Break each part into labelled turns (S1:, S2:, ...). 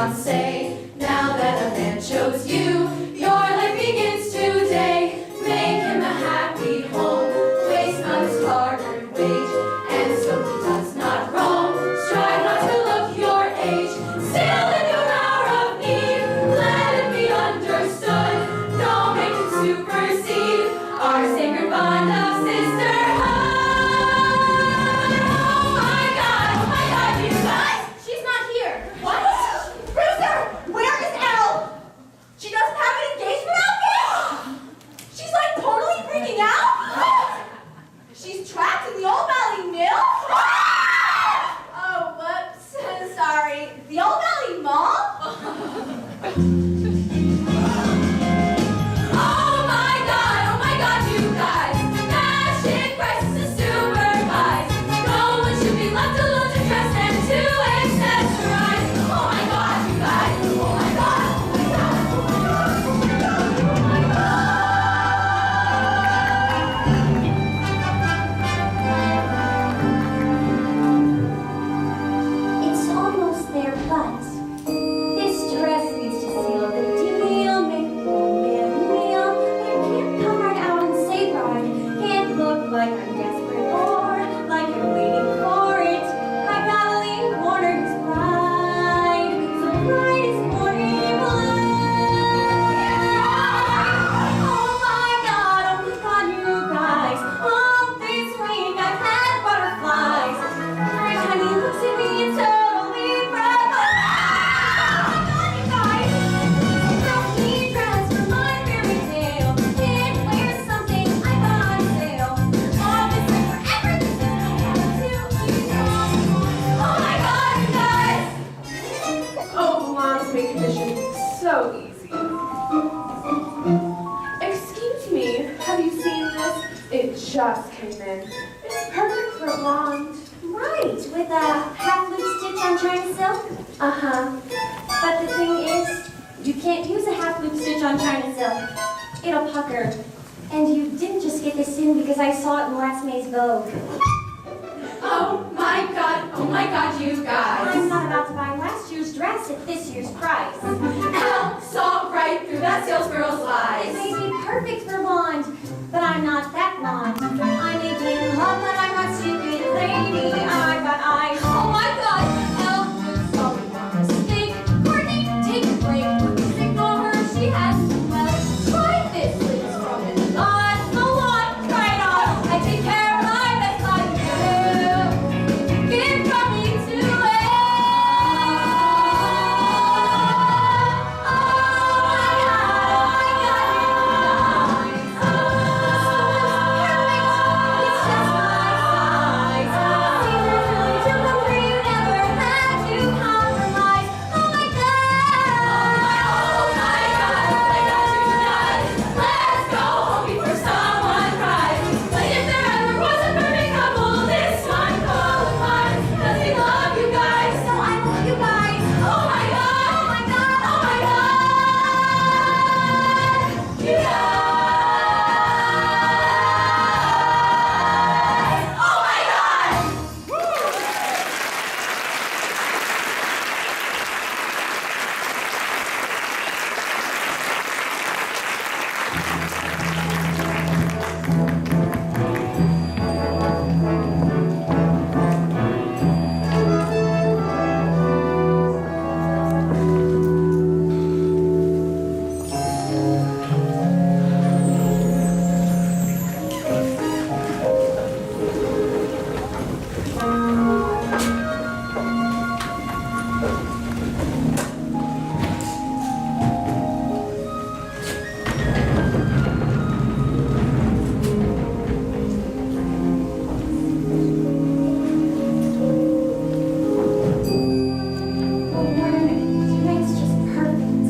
S1: fiancé. Now that a man chose you, your life begins today. Make him a happy home, waste not his hard-earned wage, and so he does not roam. Strive not to look your age. Still in your hour of need, let it be understood. Don't make him supersede our sacred bond of sisterhood. Oh my God, you guys! She's not here. What?
S2: Brewster, where is Elle? She doesn't have an engagement outfit? She's like totally freaking out? She's trapped in the Old Valley Mill? Oh, whoops. Sorry. The Old Valley Mall?
S1: Oh my God, you guys! Fashion crisis is supervised. No one should be left alone to dress and to accessorize. Oh my God, you guys! Oh my God! Oh my God! Oh my God! Oh my
S3: It's almost there, but this dress needs to seal the deal. Make the man kneel. I can't come right out and say bride. Can't look like I'm desperate or like I'm waiting for it. I gotta leave Warner's bride. So bride is more evil. Oh my God, you guys. All this week I've had butterflies. My honey looks at me and totally broke. Oh my God, you guys. Brokey dress for my fairy tale. Can't wear something I bought on sale. All this like forever, this is what I have to do.
S1: Oh my God, you guys!
S2: Oh, Mom's making mission so easy. Excuse me, have you seen this? It just came in. It's perfect for a blonde.
S3: Right, with a half-loop stitch on China silk.
S2: Uh-huh.
S3: But the thing is, you can't use a half-loop stitch on China silk. It'll pucker. And you didn't just get this in because I saw it in last May's Vogue.
S1: Oh my God, you guys!
S3: I'm not about to buy last year's dress at this year's price.
S1: Elle saw right through that salesgirl's
S3: It
S1: lies.
S3: may be perfect for blonde, but I'm not that blonde. I may be in love, but I'm not stupid lady. I've got eyes.
S1: Oh my God, Elle, sorry, my mistake. Courtney, take a break. Signal her, she has to well. Try this, ladies from it. Not the one, try it on. I take care of my best I do. Give from me to it. Oh my God, you guys.
S3: It's just my size. Seems really too come for you, never had to compromise. Oh my God.
S1: Let's go home before someone cries. But if there ever was a perfect couple, this one qualifies. 'Cause we love you guys.
S3: So I love you guys.
S1: Oh my God.
S3: Oh my God.
S1: Oh my God. You guys. Oh my God.
S3: Oh, Warner, tonight's just perfect.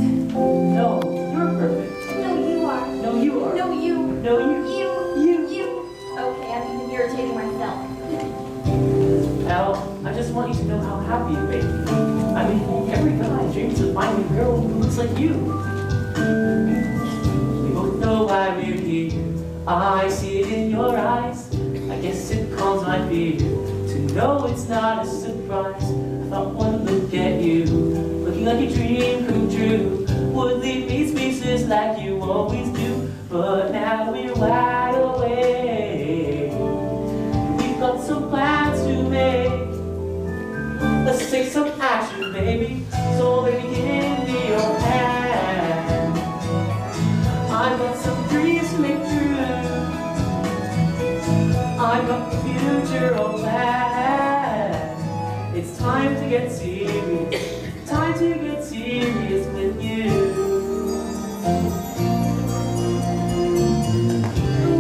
S4: No, you're perfect.
S3: No, you are.
S4: No, you are.
S3: No, you.
S4: No, you.
S3: You. Okay, I'm even irritating myself.
S4: Elle, I just want you to know how happy you make me. I mean, every guy dreams of finding a girl who looks like you. We both know why we're here. I see it in your eyes. I guess it calms my fear to know it's not a surprise. I thought one look at you, looking like a dream dream come true. Would leave me speechless like you always do. But now we're wide awake. We've got some plans to make. Let's take some action, baby. So baby, give me your hand. I've got some dreams to make true. I've got the future all planned. It's time to get serious. Time to get serious with you.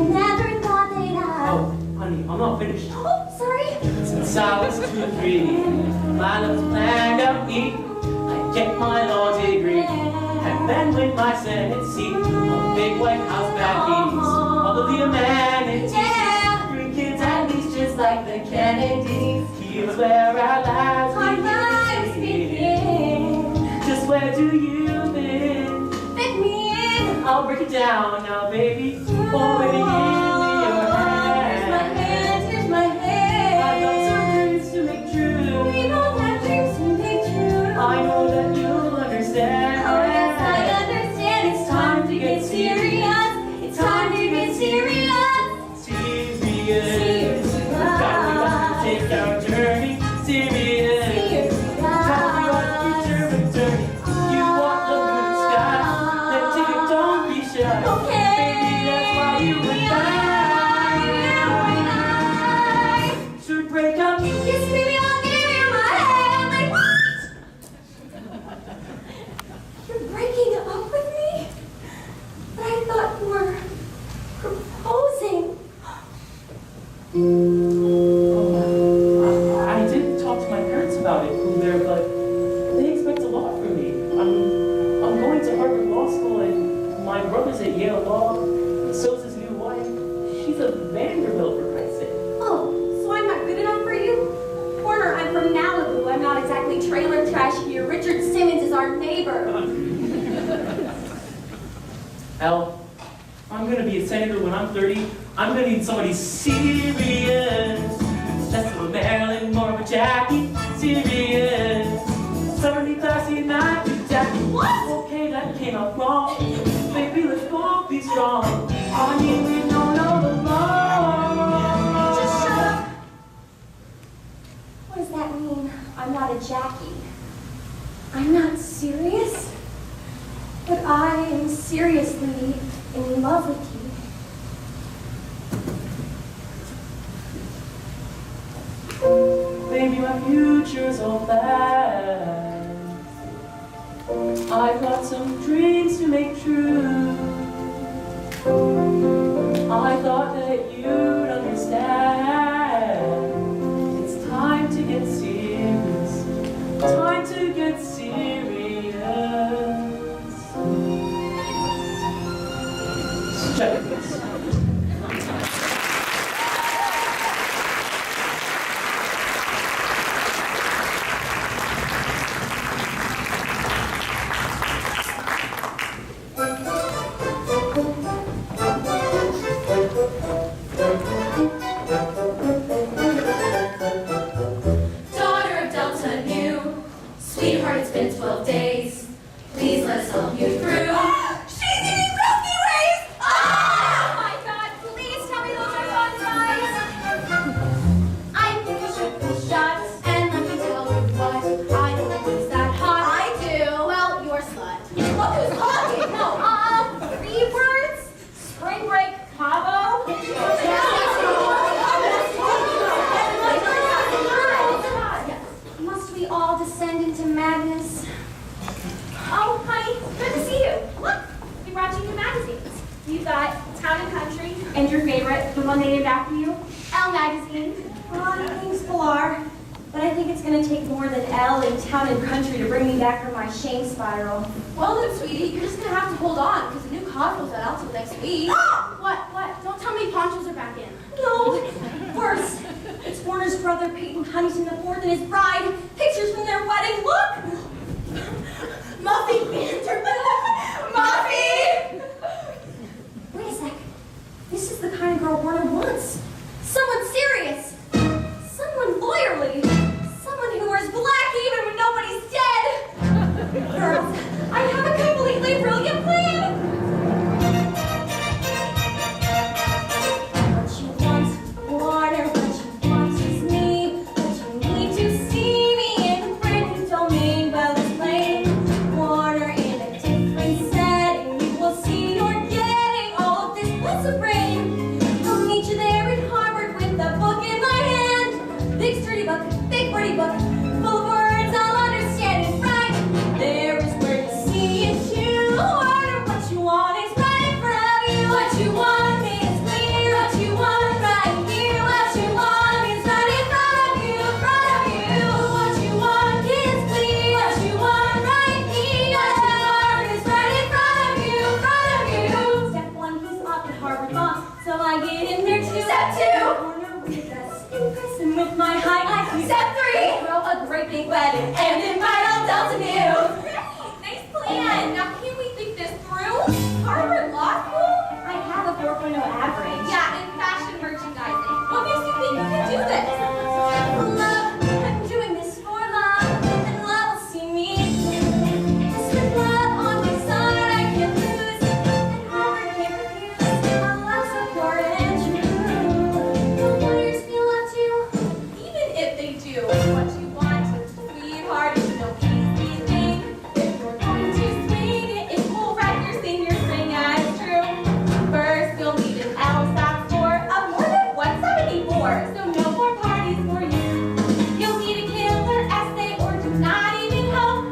S3: Never thought that I...
S4: Oh, honey, I'm not finished.
S3: Oh, sorry.
S4: Since I was 2 or 3, my love's planned out neat. I get my law degree, and then win my Senate seat. A big White House back east. All of the amenities.
S3: Yeah.
S4: 3 kids at least, just like the Kennedys. Here's where our lives
S3: Our lives begin.
S4: Just where do you live?
S3: Fit me in.
S4: I'll break it down now, baby. Oh, baby, give me your hand.
S3: Here's my hand.
S4: I've got some dreams to make true.
S3: We both have dreams to make true.
S4: I know that you'll understand.
S3: Oh, yes, I understand. It's time to get serious. It's time to get serious.
S4: Serious. We got to take our journey. Serious. Tell me what future would turn. You want love with the sky. Then take it, don't be shy.
S3: Okay.
S4: Baby, that's why you and I should break up.
S3: Yes, baby, I'll give you my hand. Like, what? You're breaking up with me? But I thought you were proposing.
S4: I did talk to my parents about it, but they expect a lot from me. I'm going to Harvard Law School, and my brother's at Yale Law. So's his new wife. She's a Vanderbilt, for Christ's sake.
S3: Oh, so I'm not good enough for you? Warner, I'm from Malibu. I'm not exactly trailer trash here. Richard Simmons is our neighbor.
S4: Hell, I'm gonna be a senator when I'm 30. I'm gonna need somebody serious. Less of a Marilyn, more of a Jackie. Serious. Somebody classy, not too tacky.
S3: What?
S4: Okay, that came out wrong. Baby, let's both be strong. I mean, we don't know the law.
S3: Just shut up. What does that mean? I'm not a Jackie. I'm not serious? But I am seriously in love with you.
S4: Baby, my future's all planned. I've got some dreams to make true. I thought that you'd understand. It's time to get serious. Time to get serious. Check this.
S1: Daughter of Delta Nu, sweetheart, it's been 12 days. Please let us help you through.
S2: She's eating Milky Ways!
S3: Oh my God, please tell me those are fun fries. I think I should push shots.
S1: And let me tell you what, I don't think it's that hot.
S2: I do.
S1: Well, you're a slut.
S2: Look who's talking!
S3: No, 3 words? Spring break, Cabo? Must we all descend into madness? Oh, honey, good to see you. Look, we brought you new magazines. You've got Town and Country, and your favorite, the one named after you, Elle magazine. Thanks, Pilar. But I think it's going to take more than Elle and Town and Country to bring me back from my shame spiral.
S1: Well then, sweetie, you're just gonna have to hold on, because the new Cosmo's not out till next week. What? Don't tell me ponchos are back in.
S3: No, worse. It's Warner's brother, Peyton Huntington IV, and his bride. Pictures from their wedding. Look!
S2: Muffy Vanderbilt! Muffy!
S3: Wait a sec. This is the kind of girl Warner wants. Someone serious. Someone lawyerly. Someone who wears black even when nobody's dead. Girls let it end in my own Delta Nu.
S2: Great! Nice plan! Now can't we think this through? Harvard Law School?
S3: I have a 4.0 average.
S2: Yeah, in fashion merchandising. What makes you think you can do this?
S3: Love, I'm doing this for love, and love will see me through. Just with love on my side, I can't lose, and Harvard can't refuse. My love's so pure and true. Don't lawyers feel love too?
S2: Even if they do, what you want, sweetheart, is no easy thing. If you're going to swing it, it will wreck your senior swing as true. First, you'll need an LSAT score of more than 174, so no more parties for you. You'll need a killer essay or do not even hope.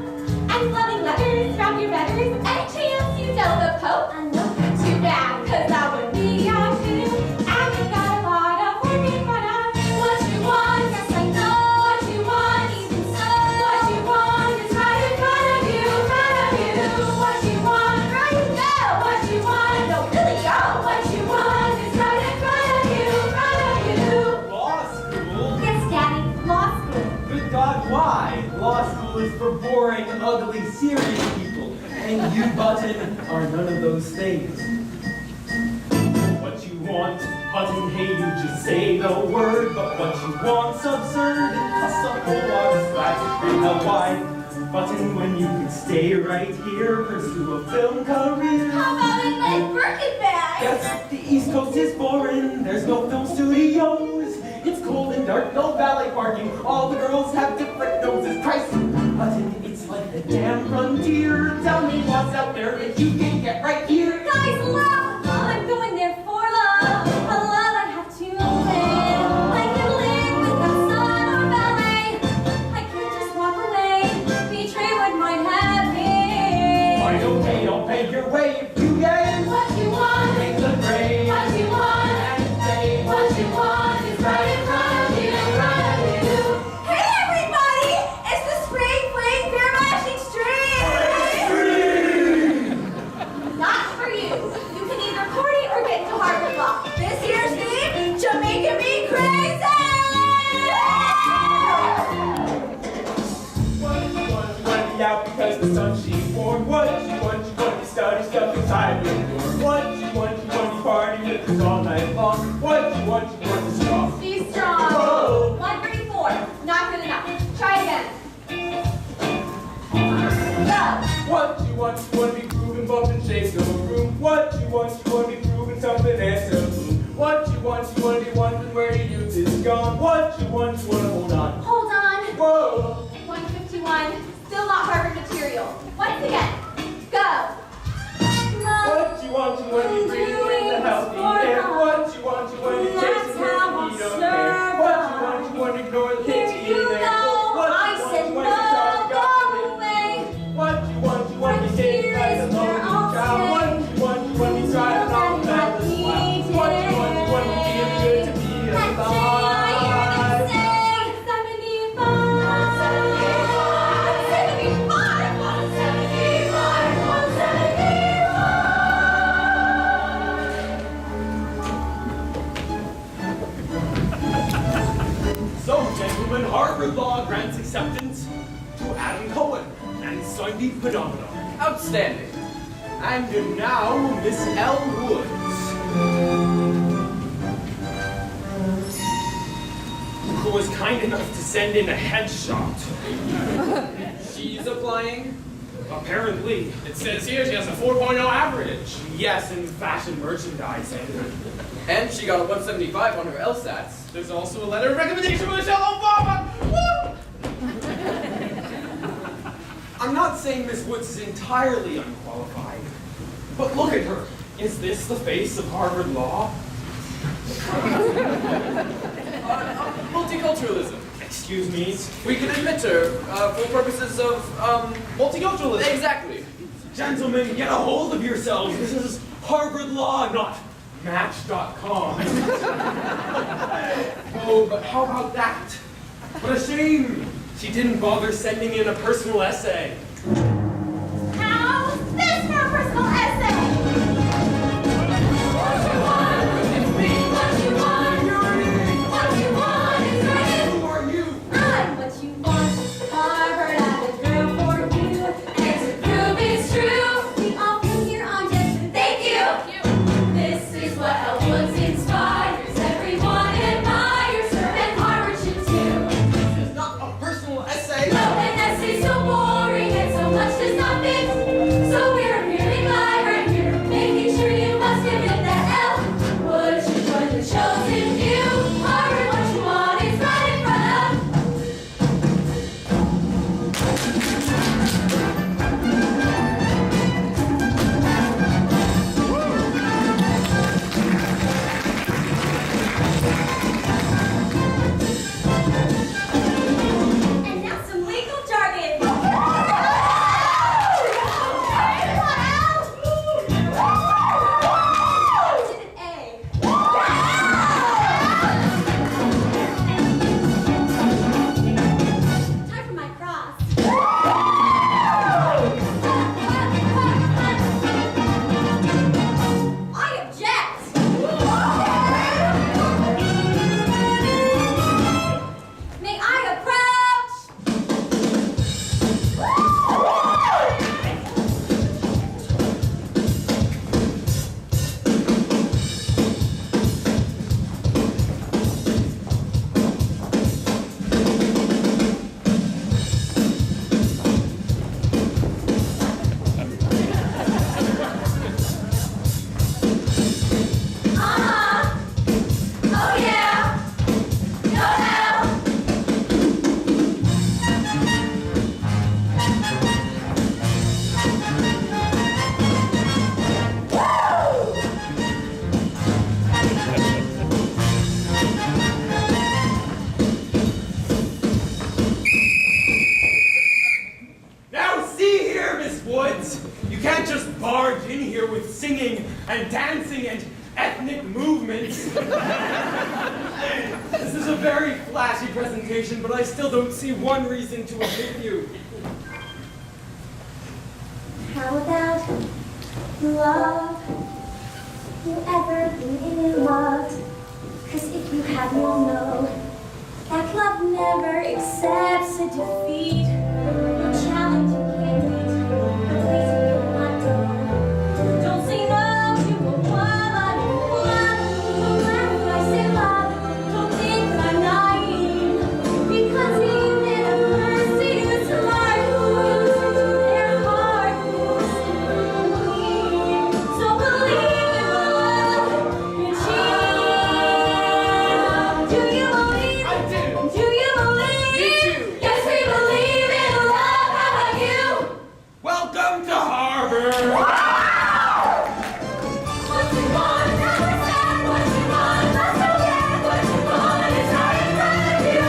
S2: And loving letters from your betters, any chance you know the Pope?
S3: I know.
S2: Too bad, 'cause that would be our too. And we got a lot of work in front of what you want.
S3: Yes, I know
S2: What you want,
S3: even so.
S2: what you want is right in front of you, front of you. What you want, right now. What you want, no, really go. What you want is right in front of you, front of you.
S5: Law school?
S3: Yes, Daddy, law school.
S5: Good God, why? Law school is for boring, ugly, serious people. And you, Button, are none of those things. What you want, Button, hey, you just say the word. But what you want's absurd. It costs a whole lot of slack. And now why? Button, when you could stay right here, pursue a film career.
S2: How about in like Birkin bag?
S5: Yes, the East Coast is foreign. There's no film studios. It's cold and dark, no valet parking. All the girls have different noses. Christ, Button, it's like the damn frontier. Tell me what's out there that you can get right here.
S3: Guys, love! I'm going there for love. A love I have to live. I can live without sun or ballet. I can't just walk away. Betray what might have been.
S5: Why, okay, I'll pay your way if you get
S2: What you want,
S5: make the grade.
S2: what you want,
S5: And say
S2: what you want is right in front of you, front of you.
S3: Hey, everybody! It's the Spring Fling Beer Mashing Stream!
S2: Not for you. You can either party or get to Harvard Law.
S3: This here's Steve, Jamaica me crazy!
S5: What you want to be out because the sun she's born. What you want to study stuff inside your door. What you want to party with us all night long. What you want to stop.
S2: Be strong.
S5: Whoa.
S2: 134. Not good enough. Try again. Go.
S5: What you want to be proving, bump and shake the room. What you want to be proving, something that's a boom. What you want to be wondering where your youth is gone. What you want to hold on.
S2: Hold on.
S5: Whoa.
S2: 151. Still not Harvard material. Once again. Go.
S5: What you want to be breathing in the healthy air. What you want to be chasing
S3: That's how
S5: when you don't
S3: I
S5: care. What you want to ignore the
S3: Here
S5: things
S3: you
S5: in there.
S3: go,
S5: What
S3: I
S5: you
S3: said
S5: want
S3: no,
S5: to talk
S3: go
S5: about.
S3: away.
S5: What you want to
S3: Right
S5: be taken
S3: here
S5: by the
S3: is where
S5: lonely
S3: I'll
S5: child.
S3: stay.
S5: What you want to be driving on the
S3: Nobody
S5: endless
S3: had
S5: wild.
S3: me
S5: What you want to be feeling good to be
S3: That day I hear them
S5: alive.
S3: say,
S2: 175.
S5: So, gentlemen, Harvard Law grants acceptance to Adam Cohen and Sunday Phenomenon.
S6: Outstanding. And now, Miss L. Woods,
S5: Who was kind enough to send in a headshot.
S6: she's applying.
S5: Apparently.
S6: It says here she has a 4.0 average.
S5: Yes, in fashion merchandising.
S6: And she got a 175 on her LSATs. There's also a letter of recommendation from Michelle Obama. Woo!
S5: I'm not saying Miss Woods is entirely unqualified, but look at her. Is this the face of Harvard Law?
S6: Multiculturalism.
S5: Excuse me.
S6: We can admit her for purposes of multiculturalism. Exactly.
S5: Gentlemen, get a hold of yourselves. This is Harvard Law, not Match.com. Oh, but how about that? What a shame. She didn't bother sending in a personal essay.
S2: How's this for a personal essay? What you want is me. What you want is right.
S5: Who are you?
S3: I'm what you want.
S5: and dancing and ethnic movements. This is a very flashy presentation, but I still don't see one reason to admit you.
S3: How about love? You ever been in love? 'Cause if you have, you'll know that love never accepts a defeat. No challenge you can't meet, no place you cannot go. Don't say no to a woman, no matter what I say love. Don't think that I'm naive, because even a person who's smart will listen to their heart. So believe in love, and do you believe?
S6: I do.
S3: Do you believe?
S6: Me too.
S3: Yes, we believe in love. How about you?
S5: Welcome to Harvard!
S3: What you want, never say what you want. Let's forget what you want. It's right in front of you,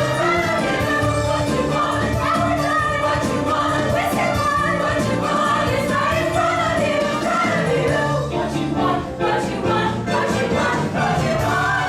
S3: What you want, never say what you want. Whisper what you want. It's right in front of you, What you want, what you want, what you want, what you want.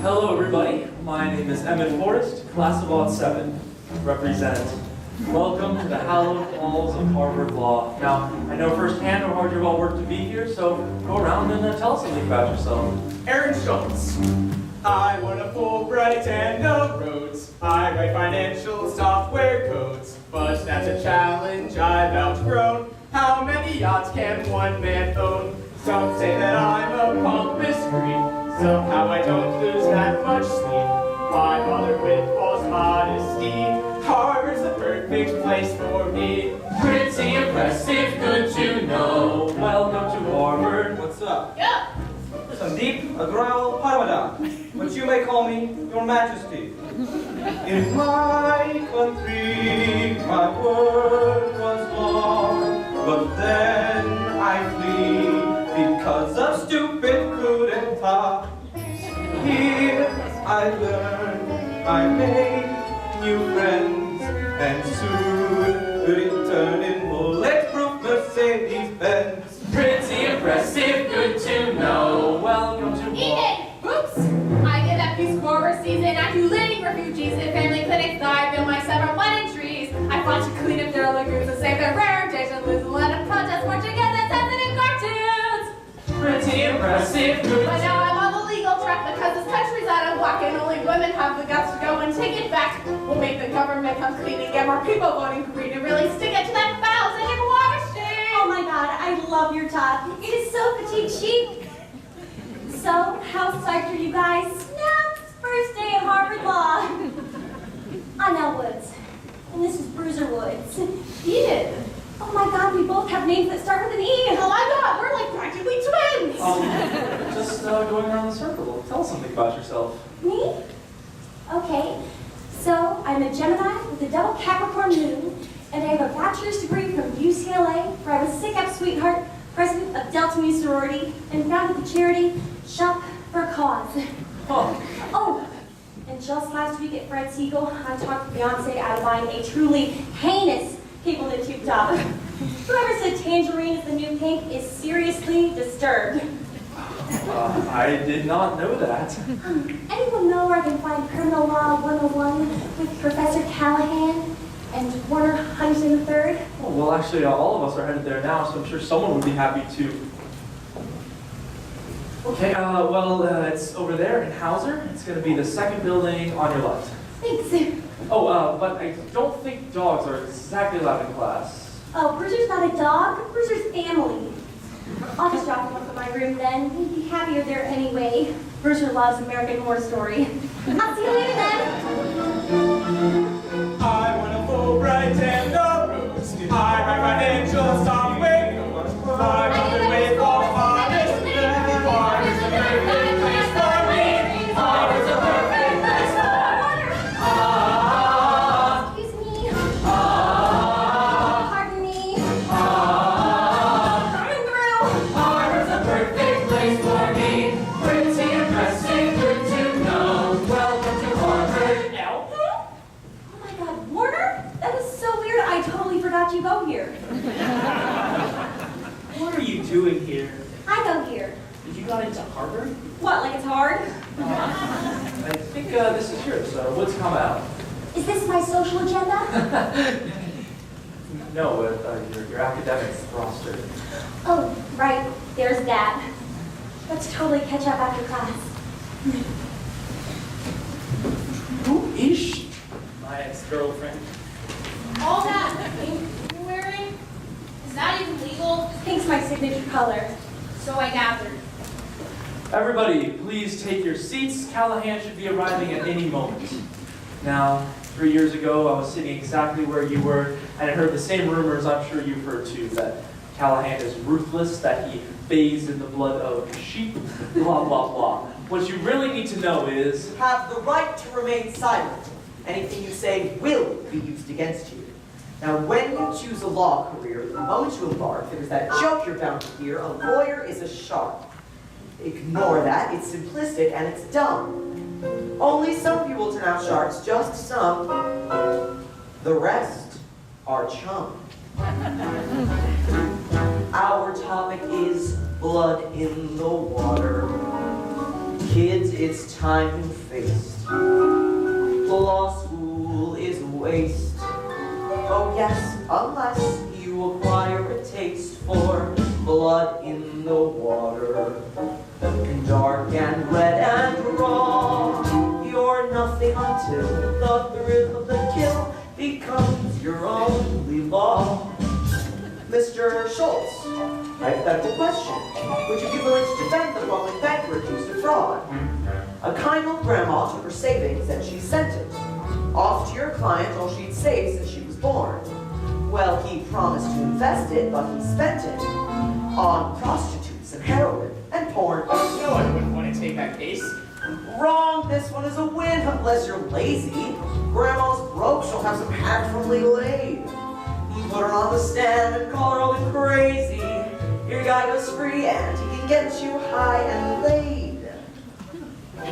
S4: Hello, everybody. My name is Emmett Forrest, class of '07. Represent. Welcome to the hallowed halls of Harvard Law. Now, I know firsthand how hard you've all worked to be here, so go around and tell us something about yourself.
S5: Aaron Schultz. I won a Fulbright and no Rhodes. I write financial software codes, but that's a challenge I've outgrown. How many yachts can one man own? Some say that I'm a pompous creep. Somehow I don't lose that much sleep. Why bother with false modesty? Harvard's the perfect place for me.
S4: Pretty impressive, good to know. Welcome to Harvard.
S7: What's up?
S1: Yeah.
S7: Sandeep Agrawal Parvada, but you may call me Your Majesty. In my country, my word was law, but then I flee because of stupid coup d'etat. Here I learn, I make new friends, and soon return in bulletproof Mercedes-Benz.
S4: Pretty impressive, good to know. Welcome to
S1: Eat Oops! I get that Peace Corps overseas and I do living refugees in family clinics. I build my several wedding trees. I fought to clean up their lagoons and save their rare days and lose a lot of protests for together sensitive cartoons.
S4: Pretty impressive, good
S1: But now I'm on the legal track because this country's out of whack and only women have the guts to go and take it back. We'll make the government come clean and get more people voting green and really stick it to that fouls in your water stream.
S3: Oh my God, I love your talk. It is so fatigue chic. So, how psyched are you guys? Snaps! First day at Harvard Law. I'm Elle Woods, and this is Bruiser Woods.
S1: Eden.
S3: Oh my God, we both have names that start with an E.
S1: Oh my God, we're like practically twins.
S4: Just going around the circle. Tell us something about yourself.
S3: Me? Okay, so I'm a Gemini with a double Capricorn moon, and I have a bachelor's degree from UCLA, where I was sick up sweetheart, president of Delta Mu sorority, and founded the charity Shop for a Cause.
S4: Huh.
S3: Oh, and just last week at Fred Siegel, I talked Beyonce out of buying a truly heinous cable knit tube top. Whoever said tangerine is the new pink is seriously disturbed.
S4: I did not know that.
S3: Anyone know where I can find Criminal Law 101 with Professor Callahan and Warner Huntington III?
S4: Oh, well, actually, all of us are headed there now, so I'm sure someone would be happy to. Okay, it's over there in Hauser. It's going to be the second building on your left.
S3: Thanks.
S4: Oh, but I don't think dogs are exactly allowed in class.
S3: Oh, Bruiser's not a dog. Bruiser's family. I'll just drop him off in my room then. He'd be happier there anyway. Bruiser loves American Horror Story. I'll see you later then.
S5: I won a Fulbright and no Rhodes. I write financial software codes. 500 ways for honest men. Harvard's the perfect
S3: let you go here.
S4: What are you doing here?
S3: I go here.
S4: You got into Harvard?
S3: What, like it's hard?
S4: I think this is yours. What's come out?
S3: Is this my social agenda?
S4: No, your academic roster.
S3: Oh, right. There's that. Let's totally catch up after class.
S4: Who is she? My ex-girlfriend.
S1: All that pink you're wearing, is that even legal?
S3: Pink's my signature color.
S1: So I gathered.
S4: Everybody, please take your seats. Callahan should be arriving at any moment. Now, 3 years ago, I was sitting exactly where you were, and I heard the same rumors I'm sure you've heard too, that Callahan is ruthless, that he bathes in the blood of sheep, blah, blah, blah. What you really need to know is...
S8: Have the right to remain silent. Anything you say will be used against you. Now, when you choose a law career, the moment you embark, there's that joke you're bound to hear, a lawyer is a shark. Ignore that, it's simplistic and it's dumb. Only some people turn out sharks, just some. The rest are chum. Our topic is blood in the water. Kids, it's time you faced. The law school is a waste. Oh yes, unless you acquire a taste for blood in the water. And dark and red and raw, you're nothing until the thrill of the kill becomes your only law. Mr. Schultz, hypothetical question. Would you be willing to defend the following banker accused of fraud? A kind old grandma took her savings and she sent it off to your client all she'd saved since she was born. Well, he promised to invest it, but he spent it on prostitutes and heroin and porn.
S6: No one would want to take that case.
S8: Wrong, this one is a win, unless you're lazy. Grandma's broke, she'll have some hat from legal aid. You put her on the stand and call her all crazy. Your guy goes free and he can get you high and laid.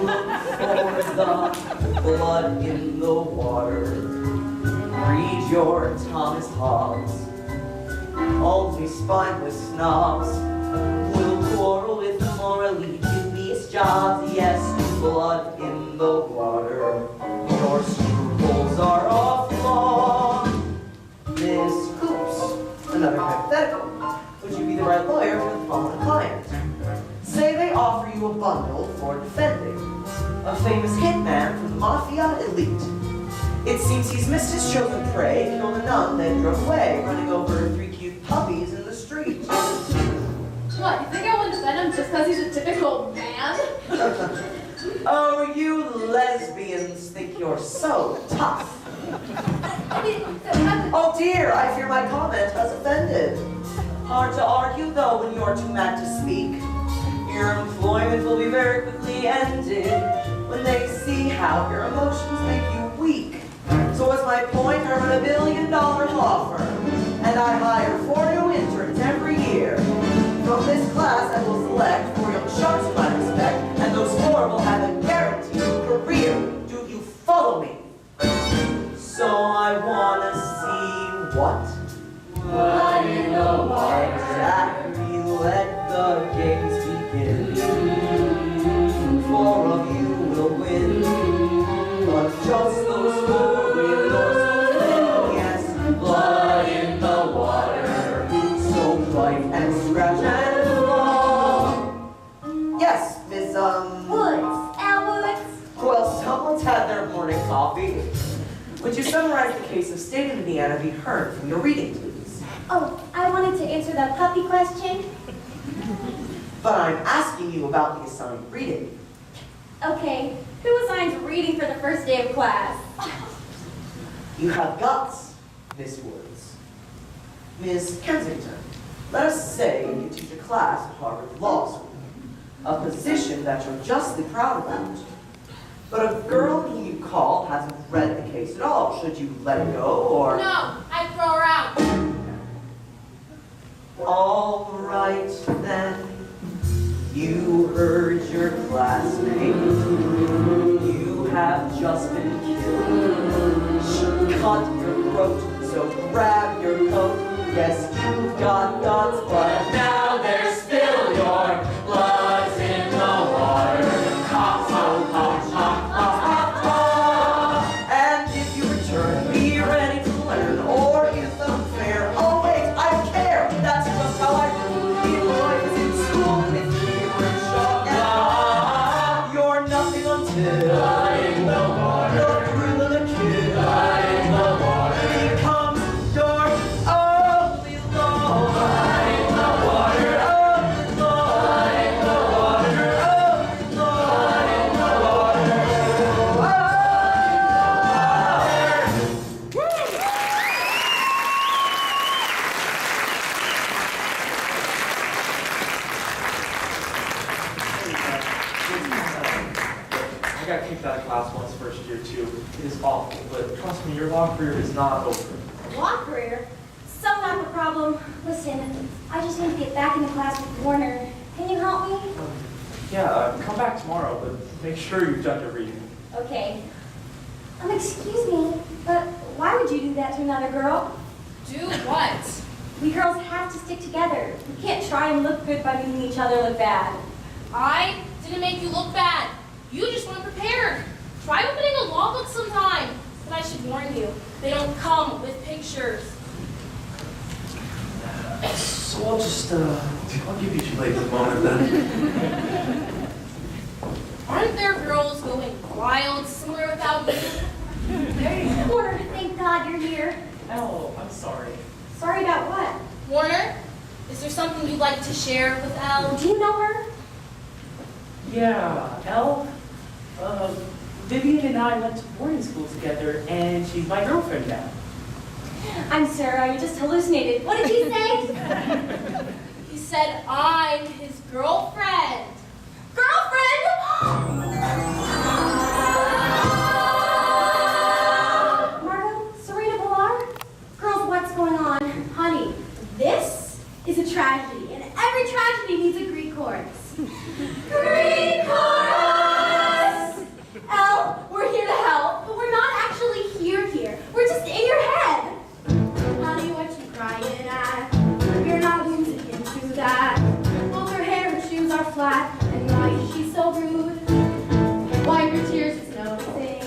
S8: Look for the blood in the water. Read your Thomas Hobbes. All these spineless snobs will quarrel with morally dubious jobs. Yes, blood in the water. Your scruples are off law. Miss Hoops, another hypothetical. Would you be the right lawyer for the following client? Say they offer you a bundle for defending a famous hitman from the mafia elite. It seems he's missed his chosen prey, killed a nun, then drove away, running over 3 cute puppies in the street.
S1: What, you think I would defend him just because he's a typical man?
S8: Oh, you lesbians think you're so tough.
S1: I mean,
S8: Oh dear, I fear my comment has offended. Hard to argue though when you're too mad to speak. Your employment will be very quickly ended when they see how your emotions make you weak. So what's my point? I run $1 billion law firm, and I hire 4 new interns every year. From this class, I will select 4 young sharks whom I respect, and those 4 will have a guaranteed career. Do you follow me? So I wanna see what?
S1: blood in the water.
S8: Exactly, let the games begin. 4 of you will win, but just those 4 will win. Yes, blood in the water, so bite and scratch and claw. Yes, Miss
S3: Woods. Al Woods.
S8: Well, someone's had their morning coffee. Would you summarize the case of State of Indiana v. Hearn from your reading, please?
S3: Oh, I wanted to answer that puppy question.
S8: But I'm asking you about the assigned reading.
S3: Okay, who assigns reading for the first day of class?
S8: You have guts, Miss Woods. Miss Kensington, let us say you teach a class at Harvard Law School, a position that you're justly proud about. But a girl whom you called hasn't read the case at all. Should you let it go, or...
S1: No, I throw her out.
S8: All right, then. You heard your classmate. You have just been killed. She cut your throat, so grab on your coat. Yes, you've got thoughts, but now there's still your blood's in the water. Ha, ha, ha, ha, ha, ha, ha. And if you return, be ready to learn, or is unfair. Oh wait, I don't care. That's just how I do. Even when I was in school with you were shocked and awe. You're nothing until in the water. You're through the kid. In the water becomes your only love. In the water, only love. In the water, only love. In the water,
S4: I got kicked out of class once first year too. It is awful, but trust me, your law career is not over.
S3: Law career? So not the problem. Listen, I just need to get back into class with Warner. Can you help me?
S4: Yeah, come back tomorrow, but make sure you've done your reading.
S3: Okay. Excuse me, but why would you do that to another girl?
S1: Do what?
S3: We girls have to stick together. We can't try and look good by making each other look bad.
S1: I didn't make you look bad. You just weren't prepared. Try opening a law book sometime. But I should warn you, they don't come with pictures.
S4: So I'll just, I'll give you two late for the moment then.
S1: Aren't there girls going wild somewhere without you?
S3: Warner, thank God you're here.
S4: Oh, I'm sorry.
S3: Sorry about what?
S1: Warner, is there something you'd like to share with Elle?
S3: Do you know her?
S4: Yeah, Elle, Vivian and I went to boarding school together, and she's my girlfriend now.
S3: I'm Sarah, you just hallucinated. What did he say?
S1: He said I'm his girlfriend.
S3: Girlfriend? Margot, Serena Villar? Girls, what's going on? Honey, this is a tragedy, and every tragedy needs a Greek chorus. Greek chorus! Elle, we're here to help, but we're not actually here. We're just in your head. Honey, what you crying at? You're not losing into that. Both her hair and shoes are flat, and why is she so rude? Wipe your tears, it's no thing.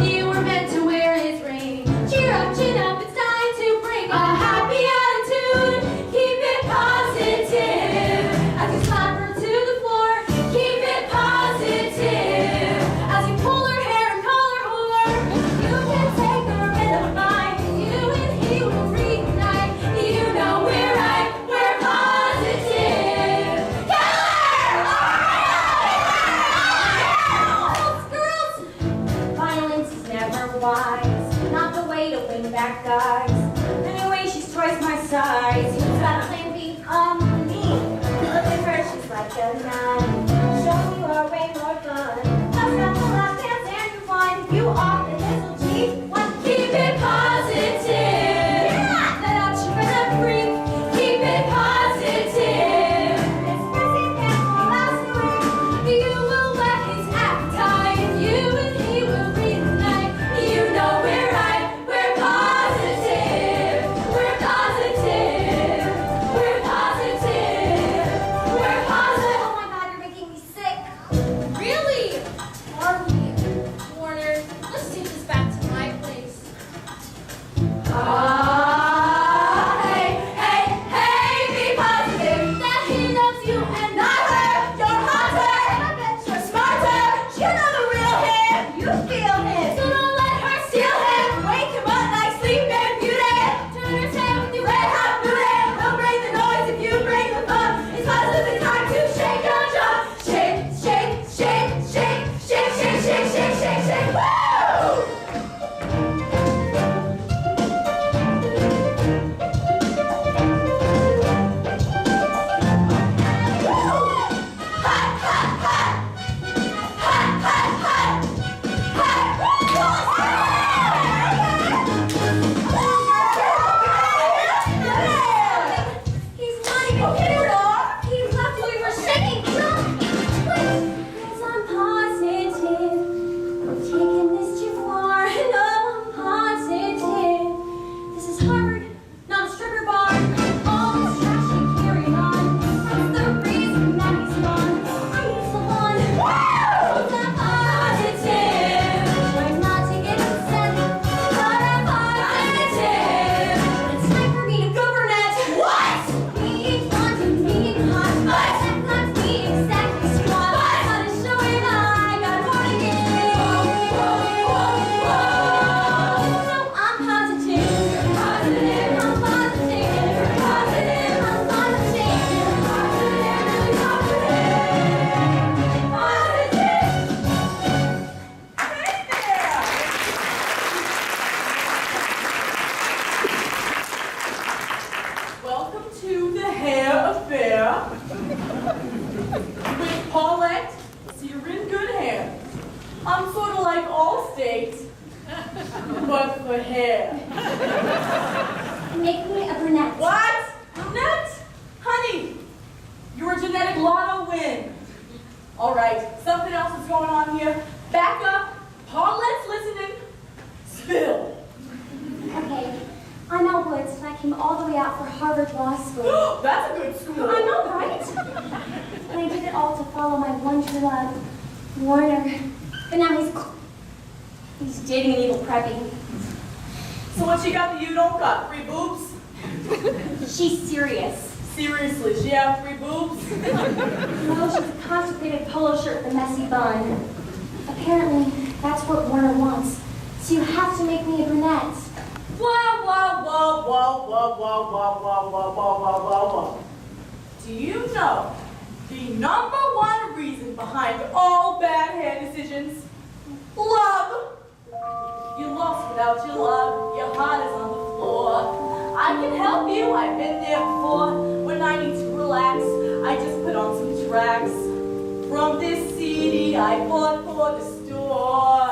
S3: You were meant to wear his ring. Cheer up, chin up, it's time to bring a happy attitude. Keep it positive as you slap her to the floor. Keep it positive as you pull her hair and call her whore. You can take her in a fight. You and he will reunite. You know we're right. We're positive. Girls, violence is never wise. Not the way to win back guys. Anyway, she's twice my size. Who's got a plan B? Me. Look at her, she's like a nun. Show you are way more fun. That's not the last dance and you won. You are the Hazel G. One, keep it positive. Yeah, that out you and a freak. Keep it positive. Expressing family last week. You will whet his appetite. You and he will reunite. You know we're right. We're positive. We're positive. We're positive. We're positive. Oh my God, Harvard Law School.
S2: That's a good school.
S3: I know, right? And I did it all to follow my one true love, Warner. But now he's dating an evil preppy.
S2: So what she got that you don't got? 3 boobs?
S3: She's serious.
S2: Seriously, she have 3 boobs?
S3: No, she's a constipated polo shirt with a messy bun. Apparently, that's what Warner wants. So you have to make me a brunette.
S2: Whoa, whoa, whoa, whoa, whoa, whoa, whoa, whoa, whoa, whoa, whoa, whoa, whoa. Do you know the #1 reason behind all bad hair decisions? Love. You lost without your love. Your heart is on the floor. I can help you. I've been there before. When I need to relax, I just put on some tracks from this CD I bought for the store.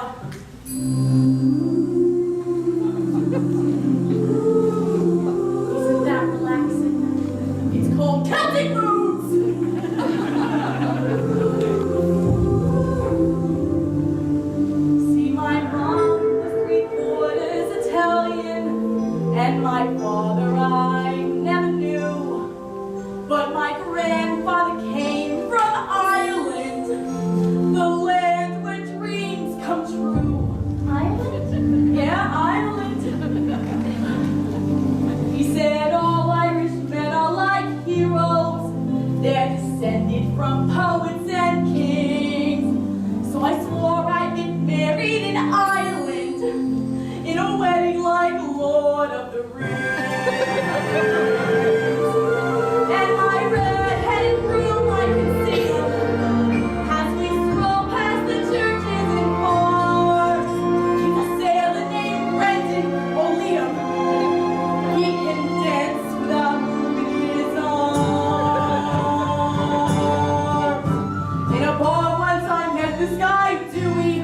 S2: Isn't that relaxing? It's called Celtic Roots. See, my mom was 3/4 Italian, and my father I never knew. But my grandfather came from Ireland, the land where dreams come true.
S3: Ireland?
S2: Yeah, Ireland. He said all Irish men are like heroes. They're descended from poets and kings. So I swore I'd get married in Ireland, in a wedding like Lord of the Rings. And my red-headed groom, I can see him as we stroll past the churches and bars. He's a sailor named Brendan O'Liam. He can dance without moving his arms. In a bar once I met this guy, Dewey,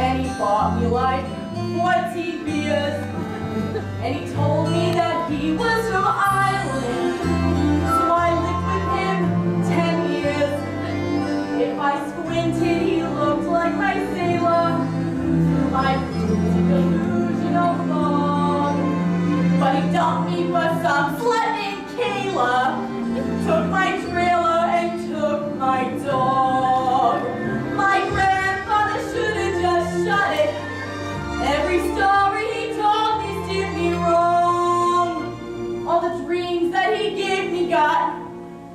S2: and he bought me like 14 beers. And he told me that he was from Ireland. So I lived with him 10 years. If I squinted, he looked like my sailor. My delusional fog. But he dumped me for some slut named Kayla. Took my trailer and took my dog. My grandfather should have just shut it. Every story he told me steered me wrong. All the dreams that he gave me got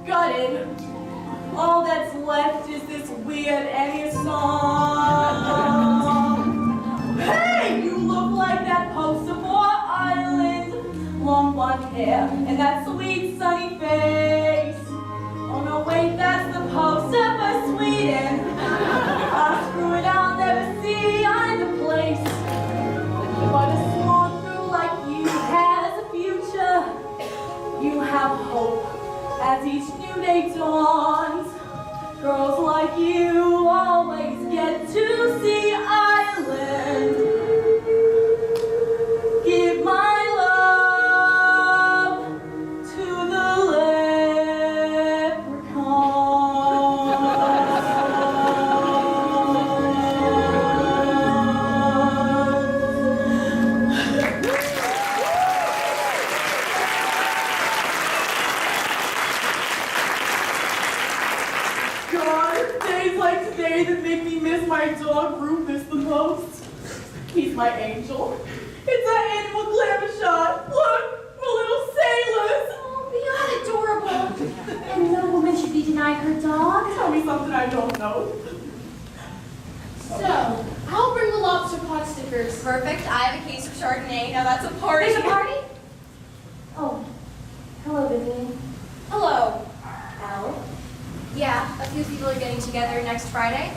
S2: gutted. All that's left is this weird Enya song. Hey, you look like that poster for Ireland. Long blonde hair and that sweet sunny face. Oh no, wait, that's the poster for Sweden. I'll screw it, I'll never see either place. But a small girl like you has a future. You have hope as each new day dawns. Girls like you always get to see Ireland. Give my love to the God, days like today that make me miss my dog Rufus the most. He's my angel. It's an animal glamour shot. Look, we're little sailors.
S3: Oh, beyond adorable. And no woman should be denied her dog.
S2: Tell me something I don't know.
S1: So, I'll bring the lobster pot stickers.
S3: Perfect. I have a case of Chardonnay. Now that's a party. There's a party? Oh, hello, Vivian.
S1: Hello.
S3: Elle?
S1: Yeah, a few people are getting together next Friday.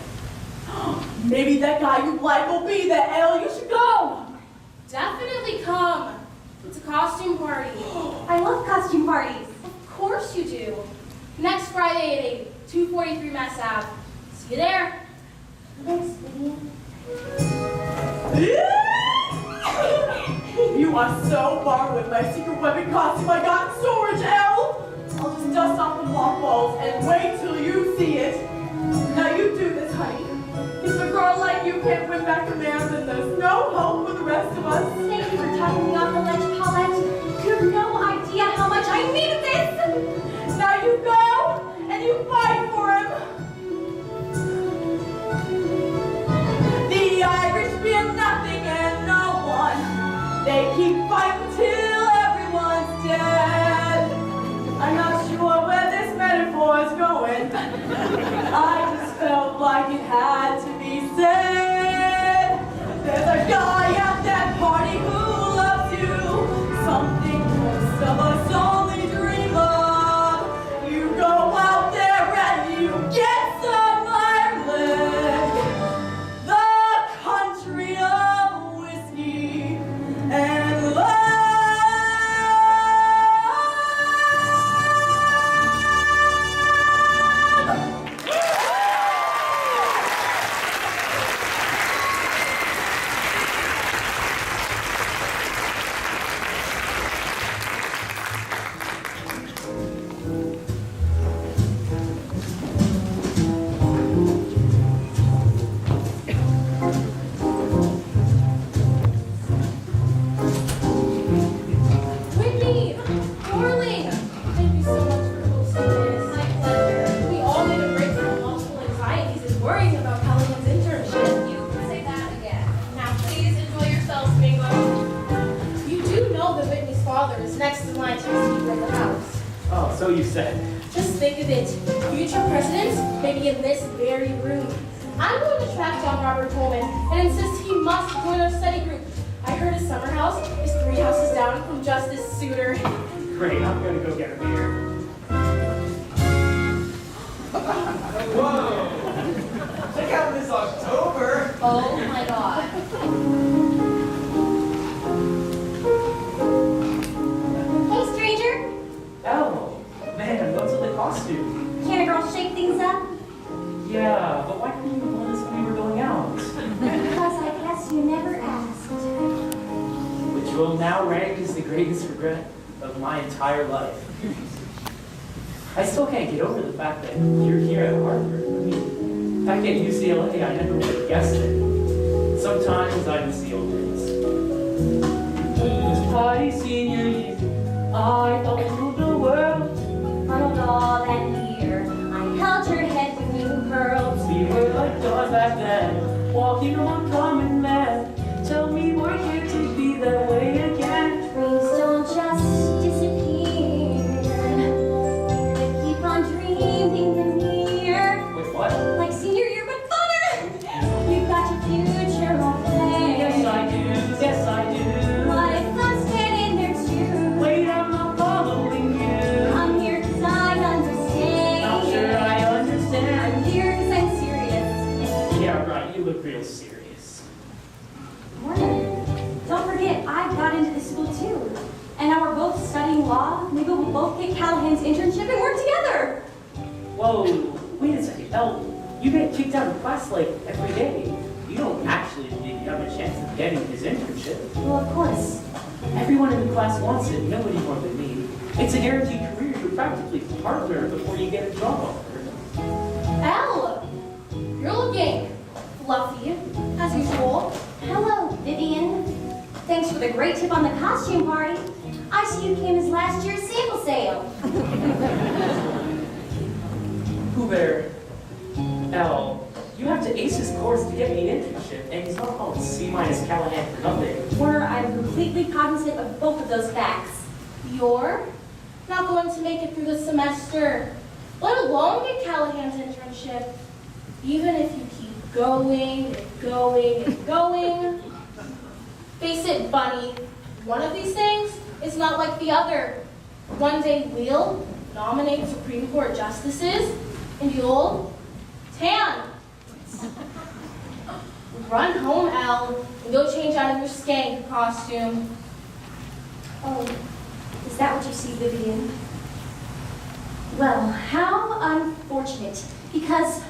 S2: Maybe that guy you like will be there, Elle. You should go.
S1: Definitely come. It's a costume party.
S3: I love costume parties.
S1: Of course you do. Next Friday at 8, 243 Mass Ave. See you there.
S3: Thanks, Vivian.
S2: You are so far with my secret weapon costume I got in storage, Elle. I'll just dust off the mothballs and wait till you see it. Now you do this, honey. If a girl like you can't win back her man, then there's no hope for the rest of us.
S3: Thank you for talking me off the ledge, Paulette. You have no idea how much speaker of the house.
S4: Oh, so you said.
S9: Just think of it. Future presidents may be in this very room. I'm going to track down Robert Coleman and insist he must join our study group. I heard his summer house is 3 houses down from Justice Souter.
S4: Great, I'm gonna go get a beer.
S5: Whoa! Check out this October!
S3: Oh my god. Hey, stranger.
S4: Oh, man, what's with the costume?
S3: Can a girl shake things up?
S4: Yeah, but why didn't you warn us when we were going out?
S3: Because I guess you never asked.
S4: Which will now rank as the greatest regret of my entire life. I still can't get over the fact that you're here at Harvard. I mean, back at UCLA, I never would have guessed it. Sometimes I miss the old days. This party senior year, I thought I ruled the world.
S3: Muddled all that year, I held your head when you hurled.
S4: We were like dogs back then, walking on common man. Tell me why can't it be that way again?
S3: Dreams don't just disappear. We could keep on dreaming them here.
S4: Wait, what?
S3: Like senior year, but funner! You've got your future all there.
S4: Yes, I do. Yes, I do.
S3: What if I'm standing there too?
S4: Wait, I'm not following you.
S3: I'm here 'cause I understand.
S4: Not sure I understand.
S3: I'm here 'cause I'm serious.
S4: Yeah, right. You look real serious.
S3: Morning. Don't forget, I got into this school too. And now we're both studying law. Maybe we'll both get Callahan's internship and work together.
S4: Whoa, wait a second. Elle, you get kicked out of class like every day. You don't actually think you have a chance of getting his internship.
S3: Well, of course.
S4: Everyone in the class wants it, nobody more than me. It's a guaranteed career. You're practically partner before you get a job offer.
S9: Elle, you're looking fluffy, as usual.
S3: Hello, Vivian. Thanks for the great tip on the costume party. I see you came as last year's sample sale.
S4: Who there? Elle, you have to ace his course to get me an internship, and he's not called C- Callahan for nothing.
S3: I'm completely cognizant of both of those facts.
S9: You're not going to make it through the semester, let alone get Callahan's internship. Even if you keep going and going and going. Face it, Bunny, one of these things is not like the other. One day we'll nominate Supreme Court justices, and you'll tan. Run home, Elle, and go change out of your skank costume.
S3: Oh, is that what you see, Vivian? Well, how unfortunate, because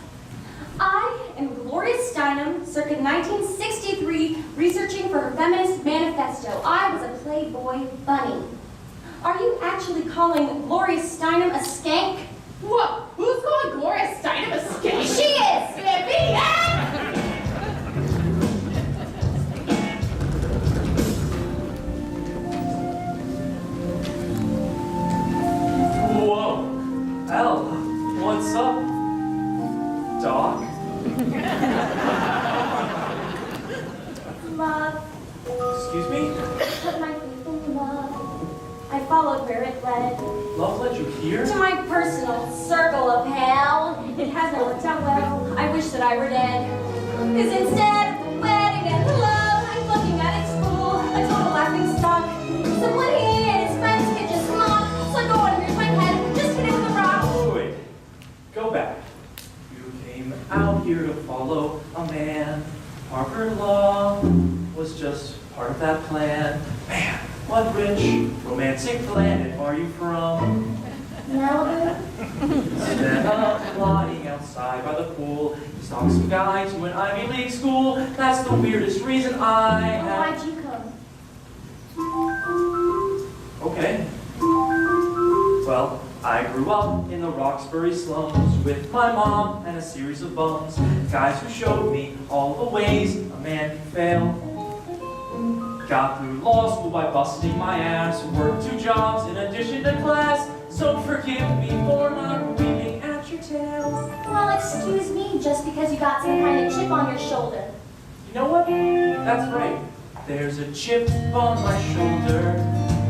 S3: I am Gloria Steinem, circa 1963, researching for her feminist manifesto. I was a Playboy bunny. Are you actually calling Gloria Steinem a skank?
S9: What? Who's calling Gloria Steinem a skank?
S3: She is!
S9: Vivian!
S4: Whoa. Elle, what's up? Doc?
S3: Love,
S4: Excuse me?
S3: put my faith in love. I followed where it led.
S4: Love led you here?
S3: To my personal circle of hell. It hasn't worked out well. I wish that I were dead. Cause instead of the wedding and the love, I'm looking at it school, a total laughing stock. Someone he and his friends could just mock. So go on, here's my head, just hit it with a rock.
S4: Wait, go back. You came out here to follow a man. Harvard Law was just part of that plan. Man, what rich, romantic planet are you from?
S3: Malibu?
S4: Instead of plotting outside by the pool, you stalked some guy to an Ivy League school. That's the weirdest reason I have.
S3: Why'd you come?
S4: Okay. Well, I grew up in the Roxbury slums with my mom and a series of bums. Guys who showed me all the ways a man can fail. Got through law school by busting my ass. Worked 2 jobs in addition to class. So forgive me for not weaving at your tail.
S3: Well, excuse me, just because you got some kind of chip on your shoulder.
S4: You know what? That's right. There's a chip on my shoulder.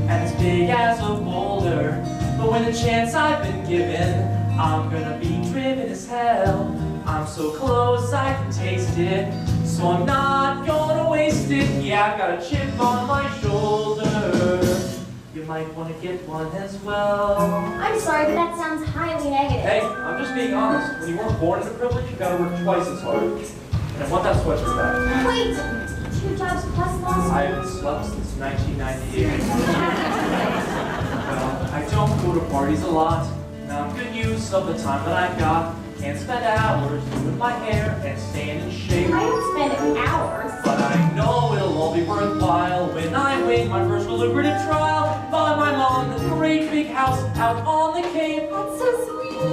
S4: and as big as a boulder. But with the chance I've been given, I'm gonna be driven as hell. I'm so close I can taste it, so I'm not gonna waste it. Yeah, I've got a chip on my shoulder. You might want to get one as well.
S3: I'm sorry, but that sounds highly negative.
S4: Hey, I'm just being honest. When you weren't born into privilege, you gotta work twice as hard. And I want that sweatshirt back.
S3: Wait, 2 jobs plus lost?
S4: I haven't slept since 1998. Well, I don't go to parties a lot. Now I'm good use of the time that I've got. Can't spend hours doing my hair and staying in shape.
S3: I don't spend hours.
S4: But I know it'll all be worthwhile when I win my first deliberative trial. Buy my mom this great big house out on the Cape.
S3: That's so sweet.
S4: So